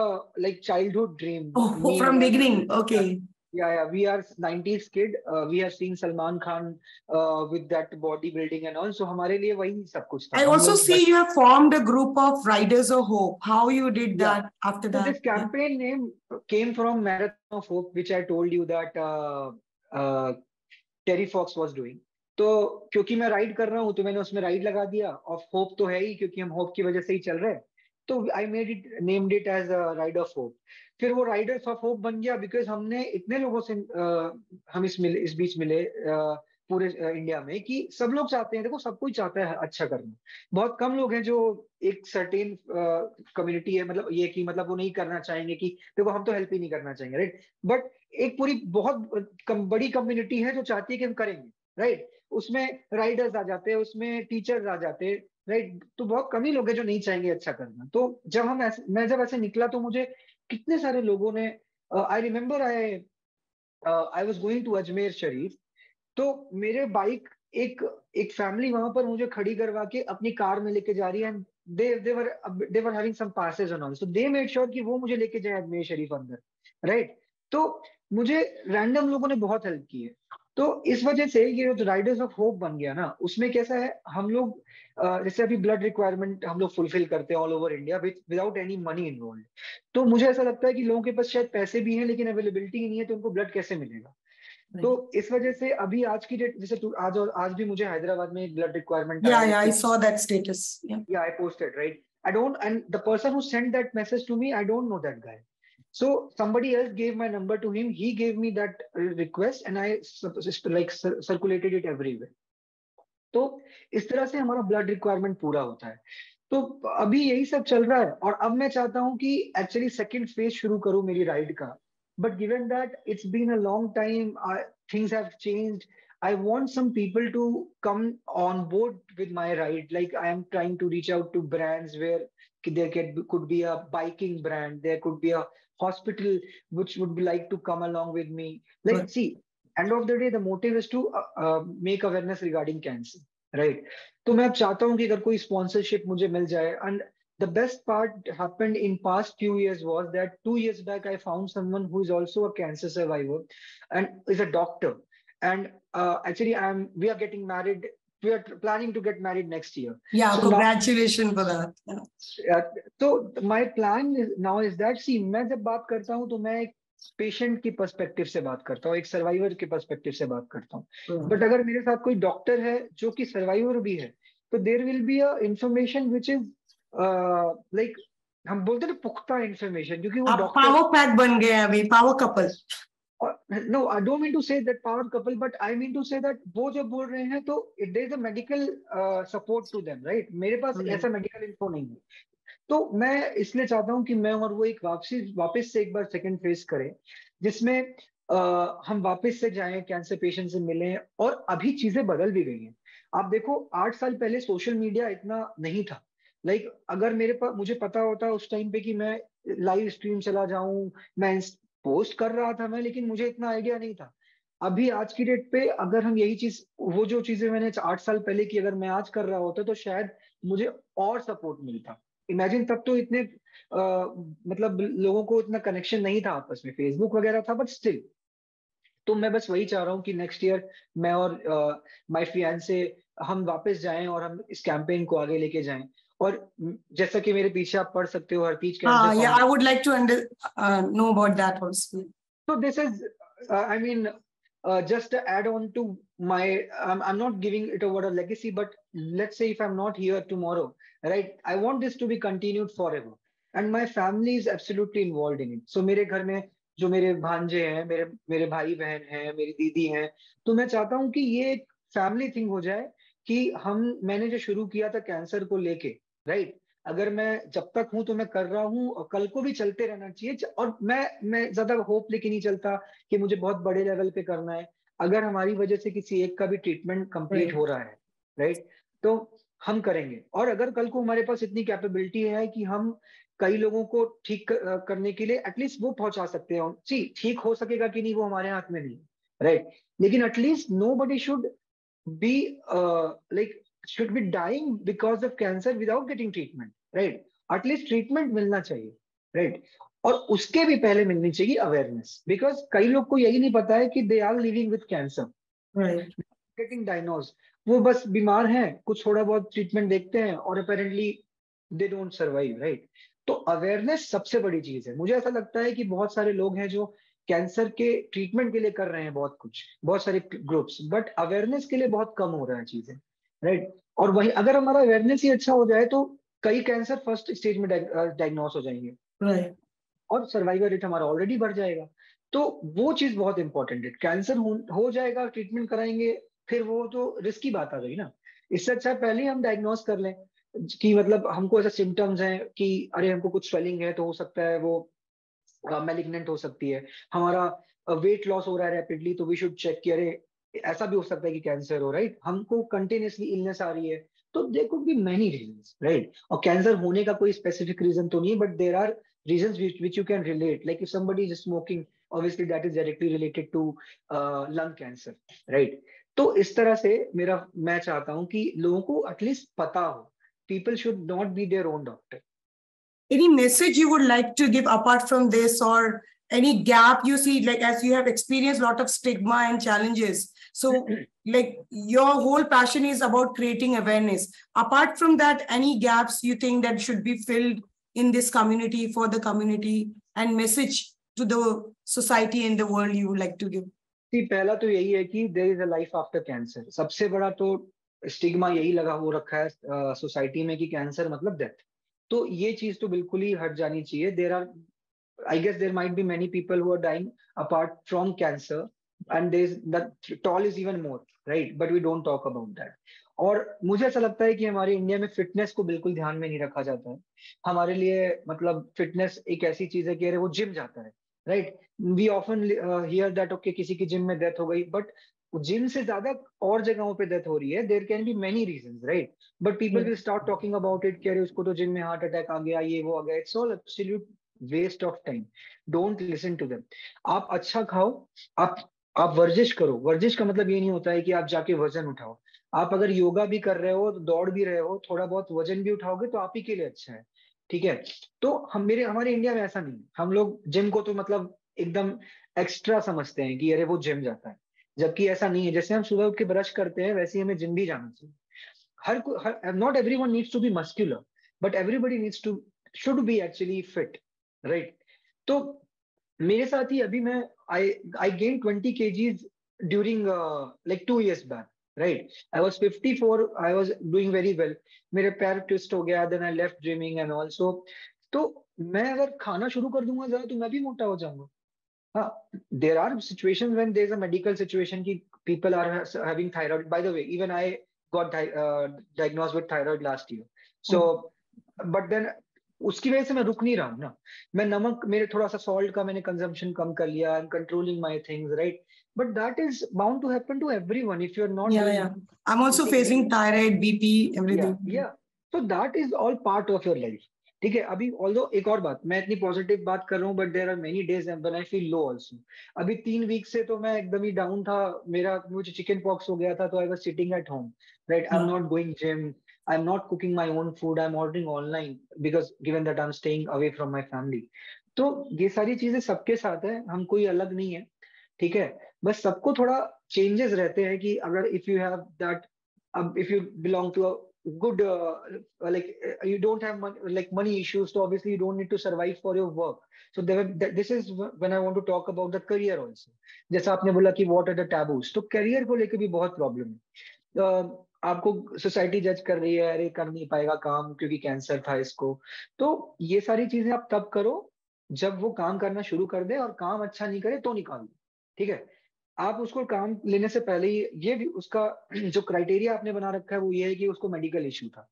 like childhood dream. oh, Me and from my beginning. yeah, Okay. yeah. We are 90s kid. We have seen Salman Khan with that bodybuilding and all. So हमारे लिए वही सब कुछ था. I हम also लोग see you have formed a group of Riders of Hope. How you did yeah. that after So that? this Yeah. campaign name came from Marathon of Hope, which I told you that Terry Fox was doing. तो क्योंकि मैं ride कर रहा हूँ, तो मैंने उसमें ride लगा दिया, और होप तो है ही, क्योंकि हम होप की वजह से ही चल रहे हैं. तो I made it, named it as ride of hope. फिर वो राइडर्स ऑफ होप बन गया, बिकॉज हमने इतने लोगों से हम इस बीच मिले पूरे इंडिया में, कि सब लोग चाहते हैं, देखो सब कोई चाहता है अच्छा करना. बहुत कम लोग हैं जो एक सर्टेन कम्युनिटी है, मतलब ये कि मतलब वो नहीं करना चाहेंगे कि देखो हम तो हेल्प ही नहीं करना चाहेंगे, राइट? बट एक पूरी बहुत बड़ी कम्युनिटी है जो चाहती है कि हम करेंगे, राइट? उसमें राइडर्स आ जाते हैं, उसमें टीचर्स आ जाते हैं, राइट? तो बहुत कम ही लोग हैं जो नहीं चाहेंगे अच्छा करना. तो जब मैं जब ऐसे निकला, तो मुझे कितने सारे लोगों ने, I remember I was going to Ajmer Sharif. तो मेरे बाइक, एक एक फैमिली वहां पर मुझे खड़ी करवा के अपनी कार में लेके जा रही है, and they were having some passes and all, so they made sure कि वो मुझे लेके जाए अजमेर शरीफ अंदर, राइट? तो मुझे रैंडम लोगों ने बहुत हेल्प की है. तो इस वजह से ये जो राइडर्स ऑफ होप बन गया ना, उसमें कैसा है, हम लोग जैसे अभी ब्लड रिक्वायरमेंट हम लोग फुलफिल करते हैं all over India without any money involve. तो मुझे ऐसा लगता है कि लोगों के पास शायद पैसे भी हैं, लेकिन अवेलेबिलिटी ही नहीं है, तो उनको ब्लड कैसे मिलेगा? तो Right. इस वजह से अभी आज की डेट, जैसे आज और आज भी मुझे हैदराबाद में ब्लड रिक्वायरमेंट आया Yeah, है yeah, I कि saw that status. Yeah. yeah, I posted, right? I don't, and the person who sent that message to me, I don't know that guy. So somebody else gave my number to him. He gave me that request, and I like circulated it everywhere. तो इस तरह से हमारा blood requirement पूरा होता है. तो अभी यही सब चल रहा है, और अब मैं चाहता हूँ कि एक्चुअली सेकंड फेज शुरू करूँ मेरी राइड का. But given that it's been a long time, things have changed. I want some people to come on board with my ride. Like I am trying to reach out to brands where could be a biking brand, there could be a hospital which would like to come along with me. Like, Good. see, end of the day, the motive is to make awareness regarding cancer, right? तो मैं अब चाहता हूँ कि अगर कोई sponsorship मुझे मिल जाए. And the best part happened in past few years was that 2 years back I found someone who is also a cancer survivor and is a doctor. And actually we are getting married, we are planning to get married next year. Yeah, So now congratulations for that. Yeah. तो my plan is now is that, see, मैं जब बात करता हूँ, तो मैं patient की perspective से बात करता हूँ, एक सर्वाइवर के पर्सपेक्टिव से बात करता हूँ। बट अगर मेरे साथ कोई डॉक्टर है जो कि सर्वाइवर भी है, तो there will be a information which is like, हम बोलते हैं पुख्ता इंफॉर्मेशन, क्योंकि वो आप डॉक्टर पावर पैक बन गए हैं अभी, power couple. No, I don't mean to say that power couple, but I mean to say that वो जब बोल रहे हैं तो there is a medical support to them, right? मेरे पास ऐसा मेडिकल इन्फो नहीं है। तो मैं इसलिए चाहता हूँ कि मैं और वो एक वापस से एक बार सेकंड फेज करें, जिसमें हम वापस से जाएं, कैंसर पेशेंट से मिलें। और अभी चीजें बदल भी गई हैं। आप देखो, 8 साल पहले सोशल मीडिया इतना नहीं था। लाइक अगर मेरे पास, मुझे पता होता उस टाइम पे कि मैं लाइव स्ट्रीम चला जाऊं, मैं पोस्ट कर रहा था मैं, लेकिन मुझे इतना आइडिया नहीं था। अभी आज की डेट पे अगर हम यही चीज, वो जो चीजें मैंने 8 साल पहले की अगर मैं आज कर रहा होता, तो शायद मुझे और सपोर्ट मिलता। इमेजिन, तब तो इतने मतलब लोगों को इतना कनेक्शन नहीं था आपस में, फेसबुक वगैरह था बट स्टिल। तो मैं बस वही चाह रहा हूँ कि नेक्स्ट ईयर मैं और माय फियांसे हम वापस जाएं और हम इस कैंपेन को आगे लेके जाएं। और जैसा कि मेरे पीछे आप पढ़ सकते हो, हरतीज कैंसर हाँ, yeah, I would like to know about that also. So this is, I mean, just to add on to my, I'm not giving it over a legacy, but let's say if I'm not here tomorrow, right? I want this to be continued forever, and my family is absolutely involved in it. So मेरे घर में जो मेरे भांजे हैं, मेरे मेरे भाई बहन हैं, मेरी दीदी हैं, तो मैं चाहता हूँ कि ये एक फैमिली थिंग हो जाए कि मैंने जो शुरू किया था कैंसर को लेके, राइट? अगर मैं जब तक हूं तो मैं कर रहा हूँ, और कल को भी चलते रहना चाहिए। और मैं ज्यादा होप लेके नहीं चलता कि मुझे बहुत बड़े लेवल पे करना है। अगर हमारी वजह से किसी एक का भी ट्रीटमेंट कंप्लीट हो रहा है, राइट, तो हम करेंगे। और अगर कल को हमारे पास इतनी कैपेबिलिटी है कि हम कई लोगों को ठीक करने के लिए एटलीस्ट वो पहुंचा सकते हैं। जी, ठीक हो सकेगा कि नहीं वो हमारे हाथ में नहीं, राइट? लेकिन at least nobody should be like should be dying because of cancer without getting treatment, right? At least treatment मिलना चाहिए, right? और उसके भी पहले मिलनी चाहिए अवेयरनेस, बिकॉज कई लोग को यही नहीं पता है कि they are living with cancer, Right. Getting diagnose. वो बस बीमार हैं, कुछ थोड़ा बहुत ट्रीटमेंट देखते हैं और apparently they don't survive, right? तो अवेयरनेस सबसे बड़ी चीज है। मुझे ऐसा लगता है कि बहुत सारे लोग हैं जो कैंसर के ट्रीटमेंट के लिए कर रहे हैं बहुत कुछ, बहुत सारे ग्रुप्स, बट अवेयरनेस के लिए बहुत कम हो रहा है चीजें, राइट? और वही अगर हमारा अवेयरनेस ही अच्छा हो जाए, तो कई कैंसर फर्स्ट स्टेज में डायग्नोस हो जाएंगे, Right. और सर्वाइवल रेट हमारा ऑलरेडी बढ़ जाएगा। तो वो चीज बहुत इंपॉर्टेंट है। कैंसर हो जाएगा, ट्रीटमेंट कराएंगे, फिर वो तो रिस्क की बात आ गई ना। इससे अच्छा पहले ही हम डायग्नोस कर लें कि मतलब हमको ऐसा सिम्टम्स हैं कि अरे हमको कुछ स्वेलिंग है, तो हो सकता है वो मैलिग्नेंट हो सकती है। हमारा वेट लॉस हो रहा है रैपिडली, तो वी शुड चेक कि अरे ऐसा भी हो सकता है कि कैंसर हो, राइट? हमको कंटिन्यूसली इलनेस आ रही है, तो there could be many reasons, right? और कैंसर होने का कोई स्पेसिफिक रीजन तो नहीं, but there are reasons which you can relate, like if somebody is smoking, obviously that is directly related to lung cancer, right? तो इस तरह से मैं चाहता हूं कि लोगों को एटलीस्ट पता हो, people should not be their own doctor. Any message you would like to give apart from this, or any gap you see, like as you have experienced a lot of stigma and challenges, so like your whole passion is about creating awareness. Apart from that, any gaps you think that should be filled in this community, for the community, and message to the society and the world you would like to give? पहला तो यही है कि there is a life after cancer. सबसे बड़ा तो stigma यही लगा हो रखा है सोसाइटी में कि कैंसर मतलब डेथ। तो ये चीज तो बिल्कुल ही हट जानी चाहिए। There are, I guess there might be many people who are dying apart from cancer, and the toll is even more, right? But we don't talk about that. और मुझे ऐसा लगता है कि हमारे इंडिया में फिटनेस को बिल्कुल ध्यान में नहीं रखा जाता है। हमारे लिए मतलब फिटनेस एक ऐसी चीज है कि अरे वो जिम जाता है, right? We often hear that okay किसी की जिम में डेथ हो गई, बट जिम से ज्यादा और जगहों पे डेथ हो रही है। There can be many reasons, right? But people will start talking about it कि अरे उसको तो जिम में हार्ट अटैक आ गया, ये वो आ गया। It's all absolute waste of time. Don't listen to them. आप अच्छा खाओ, आप वर्जिश करो। वर्जिश का मतलब ये नहीं होता है कि आप जाके वजन उठाओ। आप अगर योगा भी कर रहे हो, दौड़ भी रहे हो, थोड़ा बहुत वजन भी उठाओगे, तो आप ही के लिए अच्छा है, ठीक है? तो हमारे इंडिया में ऐसा नहीं है। हम लोग जिम को तो मतलब एकदम एक्स्ट्रा समझते हैं कि अरे वो जिम जाता है, जबकि ऐसा नहीं है। जैसे हम सुबह उठ के ब्रश करते हैं, वैसे ही हमें जिम भी जाना चाहिए। Not everyone needs to be muscular, but everybody needs to should be actually fit, right? तो मेरे साथ ही अभी मैं I gain 20 kgs during like 2 years back, right? I was 54, I was doing very well. मेरे पैर ट्विस्ट हो गया, then I left gymming and also, तो मैं अगर खाना शुरू कर दूंगा ज्यादा तो मैं भी मोटा हो जाऊंगा. हाँ, there are situations when there's a medical situation कि people are having thyroid. By the way, even I got diagnosed with thyroid last year. So, but then उसकी वजह से मैं रुक नहीं रहा हूँ ना. मैं नमक, मेरे थोड़ा सा सॉल्ट का मैंने कंजम्पशन कम कर लिया. I am controlling my things, right? But that is bound to happen to everyone if you are not Yeah, doing yeah. I'm also anything. facing thyroid, BP, या everything. या So that is all part of your life. ठीक है. अभी although एक और बात, मैं इतनी पॉजिटिव बात कर रहा हूँ, but there are many days when I feel low also. अभी 3 वीक से तो मैं एकदम ही डाउन था. मुझे चिकन पॉक्स हो गया था, तो I was sitting at home, right? I M Yeah. Not going gym, I am not cooking my own food, I am ordering online because given that I am staying away from my family. तो ये सारी चीजें सबके साथ है, हम कोई अलग नहीं है. ठीक है. बस सबको थोड़ा चेंजेस रहते हैं कि अगर इफ यू हैव दैट, अब if you belong to a good you don't have money issues, so obviously you don't need to survive for your work. So this is when I want to talk about the career also. जैसा आपने बोला कि what are the taboos, तो career को लेके भी बहुत problem है. आपको सोसाइटी जज कर रही है, अरे कर नहीं पाएगा काम क्योंकि कैंसर था इसको. तो ये सारी चीजें आप तब करो जब वो काम करना शुरू कर दे, और काम अच्छा नहीं करे तो निकाल दो. ठीक है. आप उसको काम लेने से पहले ही ये भी उसका जो क्राइटेरिया आपने बना रखा है वो ये है कि उसको मेडिकल इश्यू था,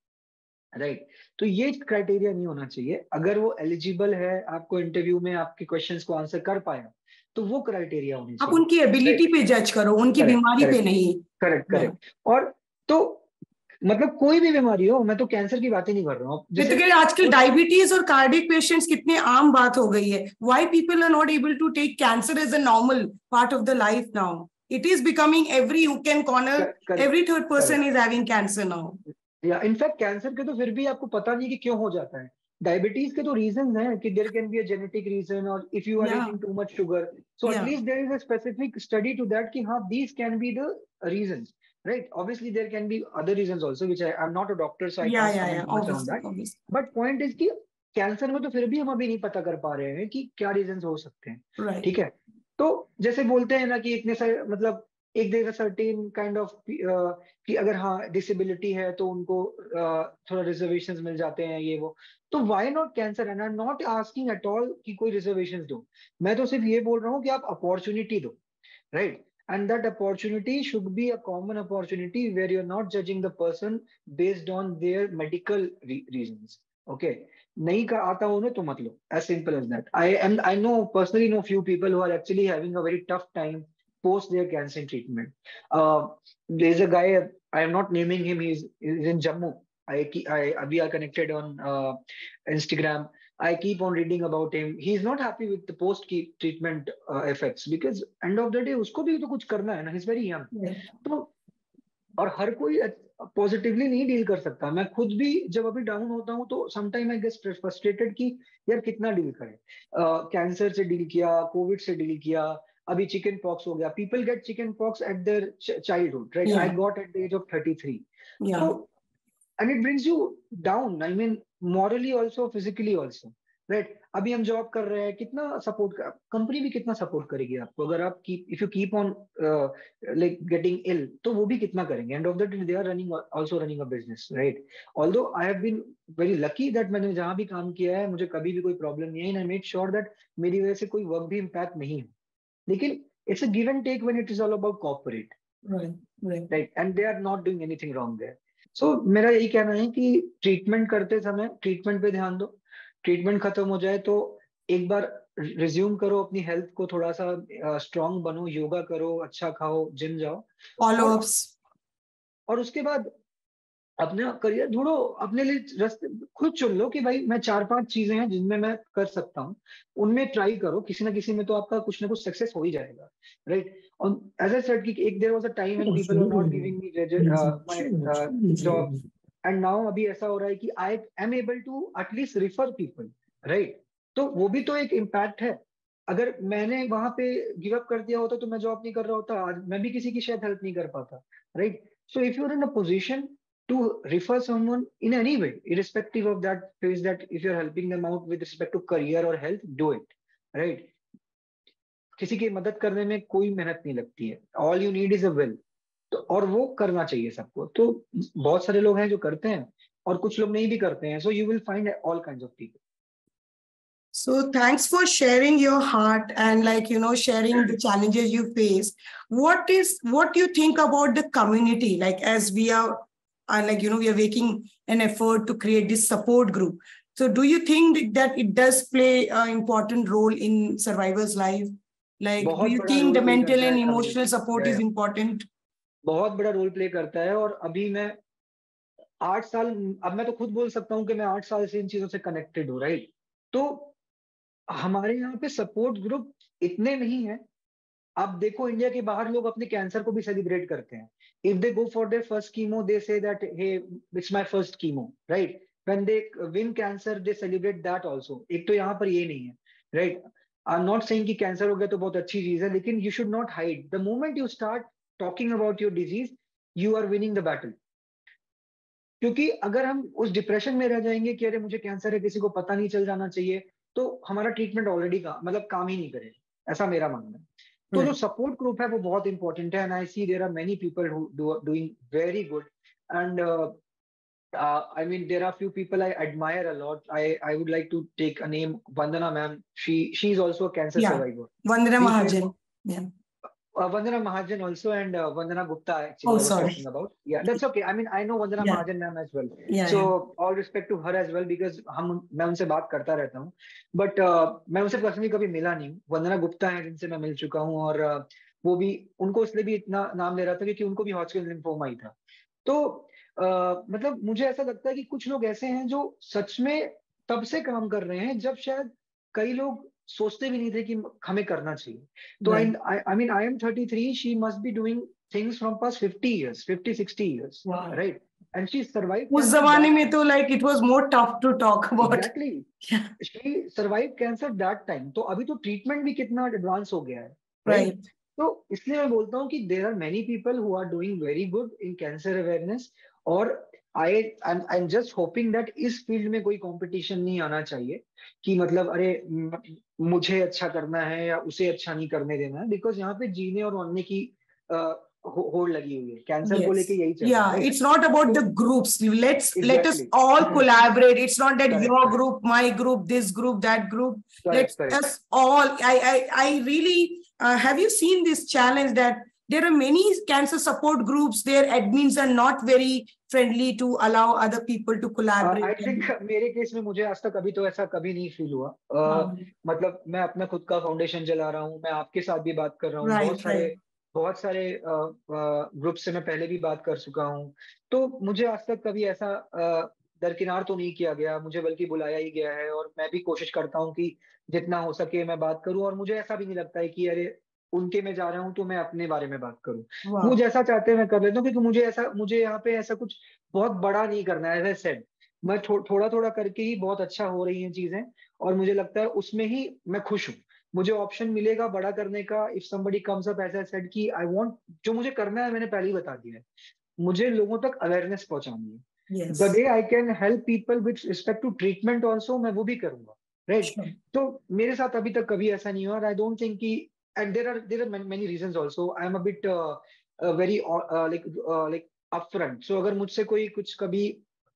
राइट? तो ये क्राइटेरिया नहीं होना चाहिए. अगर वो एलिजिबल है, आपको इंटरव्यू में आपके क्वेश्चंस को आंसर कर पाया, तो वो क्राइटेरिया होनी आप चाहिए. उनकी एबिलिटी पे जज करो, उनकी करेक्ट बीमारी पे करेक्ट नहीं. Correct Yeah. करेक्ट. और तो मतलब कोई भी बीमारी हो, मैं तो कैंसर की बात ही नहीं कर रहा हूँ. मैं तो जैसे कह रही आजकल डायबिटीज और कार्डियक पेशेंट्स कितने आम बात हो गई है. Why people are not able to take cancer as a normal part of the life now. It is becoming every you can corner, every third person is having cancer now. या in fact cancer के तो फिर भी आपको पता नहीं कि क्यों हो जाता है. डायबिटीज के तो रीजन हैं कि there can be a genetic reason, और इफ यू आर या eating too much sugar, so या at least there is a specific study to that कि हाँ these can be the reasons, right? Obviously there can be other reasons also which I am not a doctor, so I can't या comment much on obviously that. Obviously. But point is कि cancer में तो फिर भी हम अभी नहीं पता कर पा रहे हैं कि क्या रीजंस हो सकते हैं. राइट. ठीक है. तो जैसे बोलते हैं ना कि इतने सारे मतलब एक देर सर्टेन काइंड ऑफ कि अगर हाँ डिसेबिलिटी है तो उनको थोड़ा रिजर्वेशंस मिल जाते हैं, ये वो. तो why not cancer? And I am not asking at all कि कोई रिजर्वेशंस दो. मैं तो सिर्फ ये बोल रहा हूँ कि आप अपॉर्चुनिटी दो, right? And that opportunity should be a common opportunity where you're not judging the person based on their medical reasons. Okay. नहीं का आता हो ना तो मत लो. As simple as that. I know personally know few people who are actually having a very tough time post their cancer treatment. There's a guy, I am not naming him. He's in Jammu. We are connected on Instagram. I keep on reading about him. He's not happy with the post treatment effects because end of the day उसको भी तो कुछ करना है ना. He's very young. तो और हर कोई पॉजिटिवली नहीं डील कर सकता. मैं खुद भी जब अभी डाउन होता हूँ तो समटाइम आई गेट फ्रस्ट्रेटेड कि यार कितना डील करें. कैंसर से डील किया, कोविड से डील किया, अभी चिकन पॉक्स हो गया. People get chickenpox at their childhood, right? I got at the age of 33. या तो and it brings you down, I mean morally also, physically also, right? अभी हम जॉब कर रहे हैं, कितना सपोर्ट, कंपनी भी कितना सपोर्ट करेगी आपको अगर आप if you keep on like getting ill, तो वो भी कितना करेंगे. End of the day they are running also running a business, right? Although I have been very lucky that मैंने जहां भी काम किया है मुझे कभी भी कोई प्रॉब्लम नहीं है, and I made sure that मेरी वजह से कोई वर्क भी इम्पैक्ट नहीं है. लेकिन it's a give and take when it is all about corporate, right? And they are not doing anything wrong there. So मेरा यही कहना है कि ट्रीटमेंट करते समय ट्रीटमेंट पे ध्यान दो. ट्रीटमेंट खत्म हो जाए तो एक बार रिज्यूम करो अपनी हेल्थ को, थोड़ा सा स्ट्रांग बनो, योगा करो, अच्छा खाओ, जिम जाओ, फॉलो और अप्स. और उसके बाद अपना करियर ढूंढो. अपने लिए रास्ते खुद चुन लो कि भाई मैं 4-5 चीजें हैं जिनमें मैं कर सकता हूँ, उनमें ट्राई करो. किसी ना किसी में तो आपका कुछ ना कुछ सक्सेस हो ही जाएगा, राइट? और एज आई सेड कि एक there was a time when people were not giving me my job, and now अभी ऐसा हो रहा है कि I am able to at least refer people, right? तो वो भी तो एक इम्पैक्ट है. अगर मैंने वहां पे गिव अप कर दिया होता तो मैं जॉब नहीं कर रहा होता आज, मैं भी किसी की शायद हेल्प नहीं कर पाता, right? So if you are in a position to refer someone in any way, irrespective of that phase, that if you're helping them out with respect to career or health, do it, right? किसी की मदद करने में कोई मेहनत नहीं लगती है, all you need is a will. तो और वो करना चाहिए सबको। तो बहुत सारे लोग हैं जो करते हैं और कुछ लोग नहीं भी करते हैं, so you will find all kind of people. So thanks for sharing your heart and sharing the challenges you face. What you think about the community? Like as we are we are making an effort to create this support group. So do you think that it does play an important role in survivor's life? Like do बहुत you बड़ा think role the play mental करता and है emotional community. support is important? बहुत बड़ा role play करता है। और अभी मैं 8 साल, अब मैं तो खुद बोल सकता हूँ कि मैं 8 साल से इन चीजों से कनेक्टेड हूँ, राइट। तो हमारे यहाँ पे सपोर्ट ग्रुप इतने नहीं है। आप देखो इंडिया के बाहर लोग अपने कैंसर को भी सेलिब्रेट करते हैं। If they go for their first chemo they say that hey it's my first chemo, right. When they win cancer they celebrate that also. एक तो यहाँ पर ये नहीं है, right. I am not saying कि कैंसर हो गया तो बहुत अच्छी चीज है, लेकिन you should not hide. The moment you start talking about your disease, you are winning the battle. क्योंकि अगर हम उस डिप्रेशन में रह जाएंगे कि अरे मुझे कैंसर है, किसी को पता नहीं चल जाना चाहिए, तो हमारा ट्रीटमेंट ऑलरेडी मतलब काम ही नहीं करेगा, ऐसा मेरा मानना है। तो जो सपोर्ट ग्रुप है वो बहुत इंपॉर्टेंट है। And I see there are many people who doing very good. And I mean, there are few people I admire a lot. I would like to take a name, Vandana ma'am. She's also a cancer Yeah, survivor. Vandana We face Mahajan. Yeah. Vandana Mahajan also, and Vandana Gupta actually Oh, I was sorry. talking about. Yeah, that's okay. I mean, I know Vandana Yeah, Mahajan ma'am as well. yeah, So yeah. all respect to her as well, because मैं उनसे बात करता रहता हूँ। But मैं उनसे personally कभी मिला नहीं हूँ। वंदना गुप्ता है जिनसे मैं मिल चुका हूँ। और वो भी, उनको इसलिए भी इतना नाम ले रहा था क्योंकि उनको भी हॉटस्किन लिम्फोमा ही था। तो मतलब मुझे ऐसा लगता है कि कुछ लोग ऐसे हैं जो सच में तब से काम कर रहे हैं जब शायद कई लोग सोचते भी नहीं थे कि हमें करना चाहिए। तो I mean I am 33, she must be doing things from past 50 years, 50-60 years, right. And she survive उस कैंसर जमाने दैट में तो like it was more tough to talk about. Exactly, she survive cancer that time. तो अभी तो treatment भी कितना advance हो गया है, राइट। तो इसलिए मैं बोलता हूँ कि there are many people who are doing very good in cancer awareness. और I am just hoping that इस फील्ड में कोई कंपटीशन नहीं आना चाहिए कि मतलब अरे मुझे अच्छा करना है या उसे अच्छा नहीं करने देना है। बिकॉज यहाँ पे जीने और मरने की होड़ लगी हुई है। कैंसर को लेके यही चल रहा है। Yeah, it's not about the groups. Let us Exactly. all collaborate. It's not that Correct, your correct. group, my group, this group, that group. Correct, Let's correct. us all. I really have you seen this challenge that there are many cancer support groups. Their admins are not very friendly to allow other people to collaborate. I think मेरे case में मुझे आज तक अभी तो ऐसा कभी नहीं फील हुआ। मतलब मैं अपना खुद का फाउंडेशन चला रहा हूँ, मैं आपके साथ भी बात कर रहा हूँ। बहुत सारे ग्रुप से मैं पहले भी बात कर चुका हूँ। तो मुझे आज तक कभी ऐसा दरकिनार तो नहीं किया गया, मुझे बल्कि बुलाया ही गया है। और मैं भी कोशिश करता हूँ कि जितना हो सके मैं बात करूँ। और मुझे ऐसा भी नहीं लगता है कि अरे उनके में जा रहा हूँ तो मैं अपने बारे में बात करूँ। वो जैसा चाहते हैं मैं कर लेता हूँ, क्योंकि मुझे यहाँ पे ऐसा कुछ बहुत बड़ा नहीं करना है। एज आई सेड, मैं थोड़ा थोड़ा करके ही बहुत अच्छा हो रही हैं चीजें। और मुझे लगता है उसमें ही मैं खुश हूँ। मुझे ऑप्शन मिलेगा बड़ा करने का, if somebody comes up as I said कि आई वांट, जो मुझे करना है मैंने पहले ही बता दिया है, मुझे लोगों तक अवेयरनेस पहुंचानी है। The day I can help people with respect to treatment also, मैं वो भी करूंगा, राइट। तो मेरे साथ अभी तक कभी ऐसा नहीं हुआ। और आई डोंट थिंक कि, and there are many reasons also. I am a bit very like upfront. So अगर मुझसे कोई कुछ कभी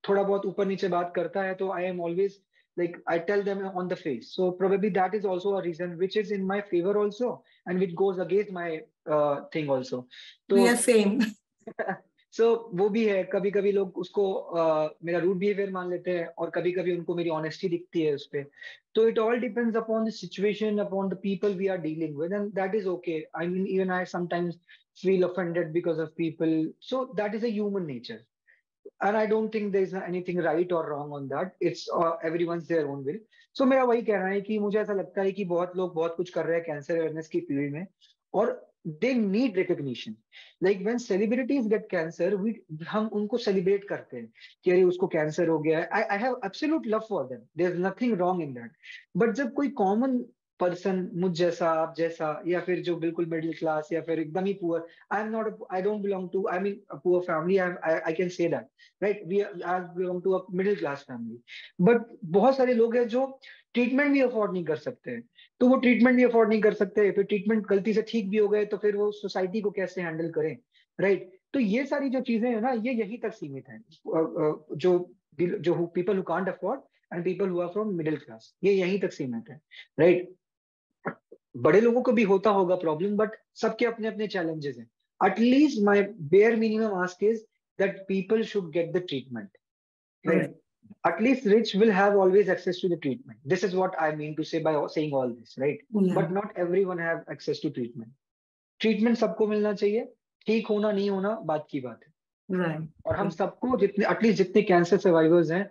थोड़ा बहुत ऊपर नीचे बात करता है तो I am always like I tell them on the face. So probably that is also a reason which is in my favor also, and which goes against my thing also. So we are same. so वो भी है। कभी कभी लोग उसको मेरा rude behaviour मान लेते हैं, और कभी कभी उनको मेरी ऑनेस्टी दिखती है उस पे। तो it all depends upon the situation, upon the people we are dealing with, and that is okay. I mean even I sometimes feel offended because of people. So that is a human nature. And I don't think there is anything right or wrong on that. It's everyone's their own will. So मेरा वही कहना है कि मुझे ऐसा लगता है कि बहुत लोग बहुत कुछ कर रहे हैं कैंसर अवेयरनेस की फील्ड में, और they need recognition. Like when celebrities gate cancer, हम उनको सेलिब्रेट करते हैं कि अरे उसको कैंसर हो गया है। I have absolute love for them, there is nothing wrong in that. But जब कोई कॉमन पर्सन मुझ जैसा आप जैसा या फिर जो बिल्कुल मिडिल क्लास या फिर एकदम ही poor, I don't belong to I mean poor family, I can say that, right, we I belong to a middle class family. But बहुत सारे लोग हैं जो ट्रीटमेंट भी अफोर्ड नहीं कर सकते हैं, तो वो ट्रीटमेंट भी अफोर्ड नहीं कर सकते, फिर ट्रीटमेंट गलती से ठीक भी हो गए तो फिर वो सोसाइटी को कैसे हैंडल करें, राइट। तो ये सारी जो चीजें है ना, ये यहीं तक सीमित है, जो जो people who can't afford and people who are from middle class, ये यहीं तक सीमित है, राइट। बड़े लोगों को भी होता होगा प्रॉब्लम, बट सबके अपने अपने चैलेंजेस हैं। At least my bare minimum ask is that people should get the treatment, Right. right? At least rich will have always access to the treatment. This is what I mean to say by saying all this, right? Yeah. But not everyone have access to treatment. Treatment सबको मिलना चाहिए, ठीक होना नहीं होना बात की बात है। Right. और हम सबको जितने एटलीस्ट जितने कैंसर सर्वाइवर्स हैं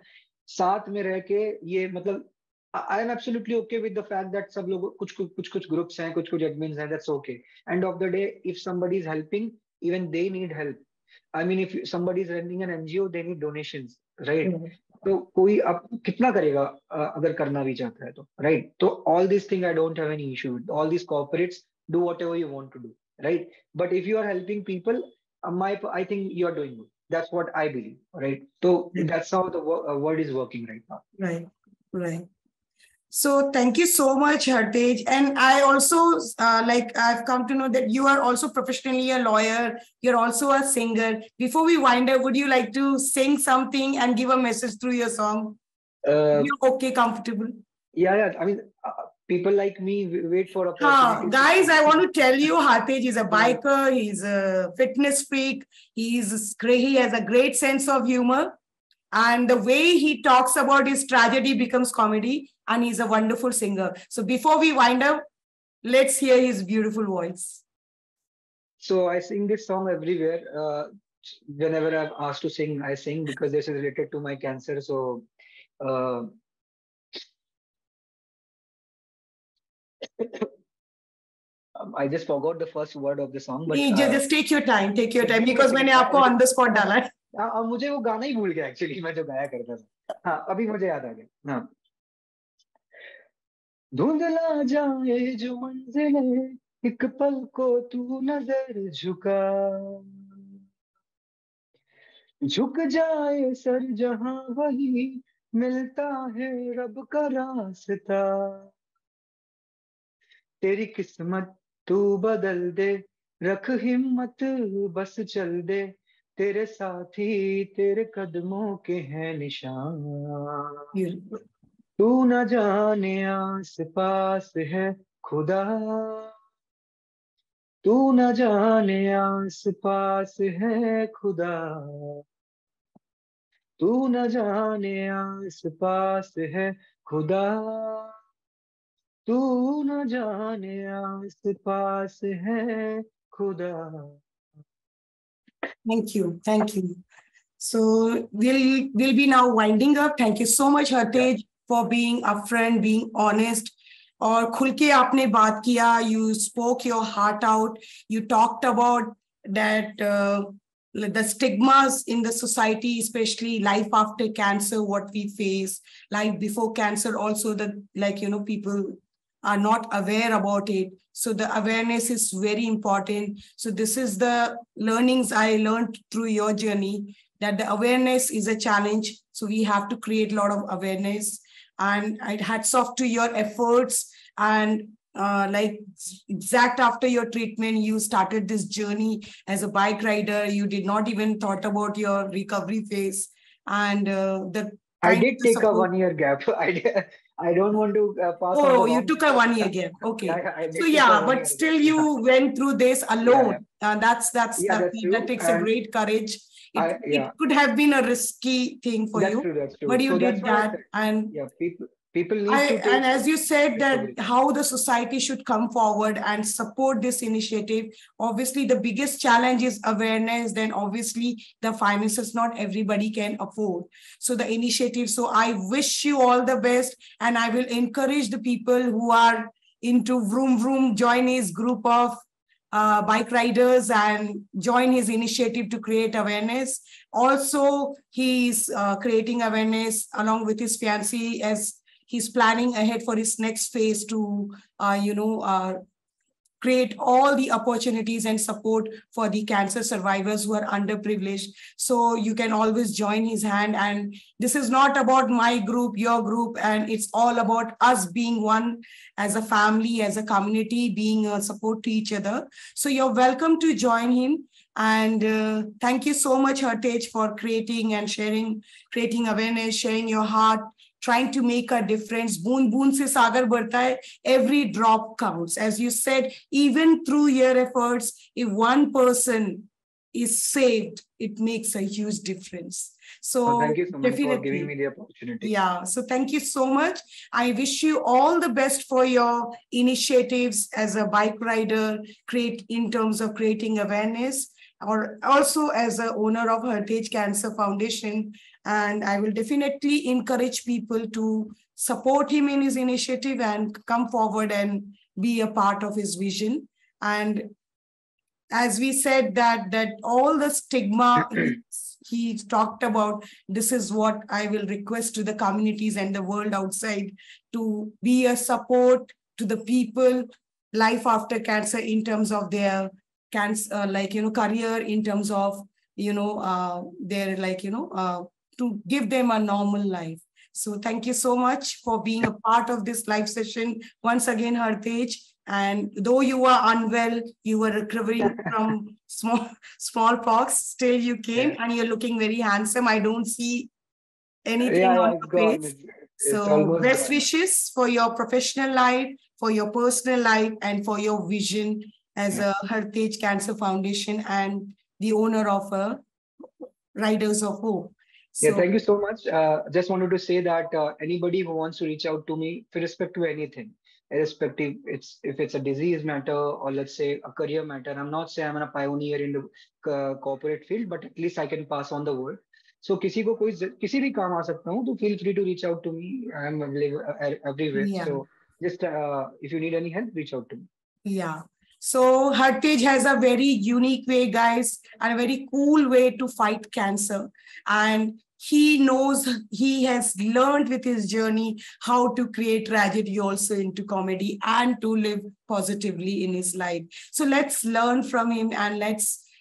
साथ में रह के, ये मतलब I am absolutely okay with the fact that सब लोग कुछ ग्रुप्स हैं, कुछ एडमिन्स हैं, that's okay. And of the day if somebody is helping, even they need help. I mean if somebody is running an NGO, they need donations, right? तो कोई अब कितना करेगा अगर करना भी चाहता है तो, राइट। तो all this thing I don't have any issue with all this corporates, do whatever you want to do, right? But if you are helping people, I think you are doing good. That's what I believe, right? So that's how the world is working right now. Right, right. So thank you so much, Harteij. And I also I've come to know that you are also professionally a lawyer. You're also a singer. Before we wind up, would you like to sing something and give a message through your song? You're okay, comfortable? Yeah. I mean, people like me wait for opportunity. Guys, I want to tell you, Harteij is a biker. He's a fitness freak. He has a great sense of humor. And the way he talks about his tragedy becomes comedy, and he's a wonderful singer. So before we wind up, let's hear his beautiful voice. So I sing this song everywhere. Whenever I'm asked to sing, I sing because this is related to my cancer. So I just forgot the first word of the song. But just take your time. Take your time, because मैंने आपको on the spot डाला है. मुझे वो गाना ही भूल गया actually, मैं जो गाया करता था। हाँ, अभी मुझे याद आ गया। हाँ, धुंधला जाए जो मंजिले, एक पल को तू नजर झुका, झुक जाए सर जहां वही मिलता है रब का रास्ता, तेरी किस्मत तू बदल दे, रख हिम्मत बस चल दे, तेरे साथी तेरे कदमों के हैं निशान, तू न जाने आस पास है खुदा, तू न जाने आस पास है खुदा, तू न जाने आस पास है खुदा, तू न जाने आस पास है खुदा। Thank you. Thank you. So we'll be now winding up. Thank you so much, Harteij, for being upfront, being honest. और खुल के आपने बात किया. You spoke your heart out. You talked about that the stigmas in the society, especially life after cancer, what we face, life before cancer, also that people are not aware about it. So the awareness is very important. So this is the learnings I learned through your journey, that the awareness is a challenge. So we have to create a lot of awareness. And hats off to your efforts. And exact after your treatment, you started this journey as a bike rider. You did not even thought about your recovery phase. And I did take a 1 year gap. I don't want to pass on. Oh, you took a 1 year gap. Okay. But still you went through this alone. That takes a great courage. It could have been a risky thing for you. That's true. But you did that. And people need to take, and as you said, that how the society should come forward and support this initiative. Obviously, the biggest challenge is awareness. Then obviously the finances not everybody can afford. So the initiative. So I wish you all the best, and I will encourage the people who are into Vroom Vroom, join his group of bike riders and join his initiative to create awareness. Also, he's creating awareness along with his fiancée, as He's planning ahead for his next phase to, create all the opportunities and support for the cancer survivors who are underprivileged. So you can always join his hand. And this is not about my group, your group, and it's all about us being one as a family, as a community, being a support to each other. So you're welcome to join him. And thank you so much, Harteij, for creating and sharing, creating awareness, sharing your heart, trying to make a difference. Boon boon se sagar barta hai. Every drop counts. As you said, even through your efforts, if one person is saved, it makes a huge difference. So thank you so much for giving me the opportunity. Yeah, so thank you so much. I wish you all the best for your initiatives as a bike rider, in terms of creating awareness, or also as a owner of Harteij Cancer Foundation. And I will definitely encourage people to support him in his initiative and come forward and be a part of his vision. And as we said, that all the stigma he talked about, this is what I will request to the communities and the world outside, to be a support to the people, life after cancer, in terms of their cancer, career, in terms of, their, to give them a normal life. So thank you so much for being a part of this live session. Once again, Harteij. And though you were unwell, you were recovering from smallpox, still you came, and you're looking very handsome. I don't see anything on your face. So best wishes for your professional life, for your personal life, and for your vision as a Harteij Cancer Foundation and the owner of Riders of Hope. So, thank you so much. Just wanted to say that anybody who wants to reach out to me, with respect to anything, irrespective if it's a disease matter or let's say a career matter, I'm not saying I'm a pioneer in the corporate field, but at least I can pass on the word. So किसी को किसी भी काम आ सकता हूँ, तो feel free to reach out to me. I'm available everywhere. Yeah. So just if you need any help, reach out to me. Yeah. So Harteij has a very unique way, guys, and a very cool way to fight cancer. And he knows, he has learned with his journey how to create tragedy also into comedy and to live positively in his life. So let's learn from him, and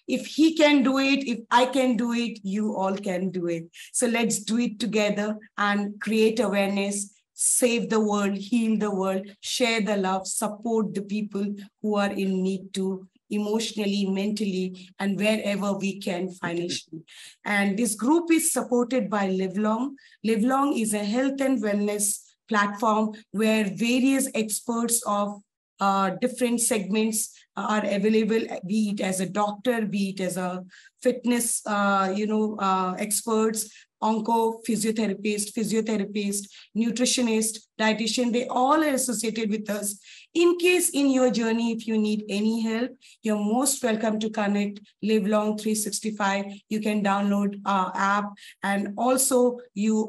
if he can do it, if I can do it, you all can do it. So let's do it together and create awareness, save the world, heal the world, share the love, support the people who are in need too, emotionally, mentally, and wherever we can financially. And this group is supported by Livlong. Livlong is a health and wellness platform where various experts of different segments are available, be it as a doctor, be it as a fitness, experts, onco physiotherapist, nutritionist, dietitian, they all are associated with us. In case in your journey, if you need any help, you're most welcome to connect Livlong 365. You can download our app. And also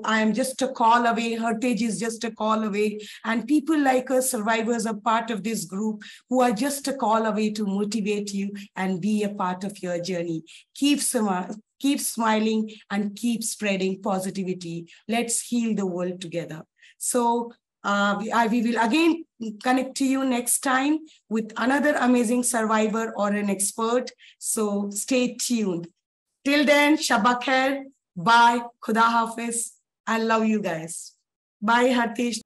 I am just a call away. Harteij is just a call away. And people like us, survivors, are part of this group who are just a call away to motivate you and be a part of your journey. Keep smiling and keep spreading positivity. Let's heal the world together. So we will again connect to you next time with another amazing survivor or an expert. So stay tuned. Till then, Shabba Khair. Bye. Khuda Hafiz. I love you guys. Bye, Harteij.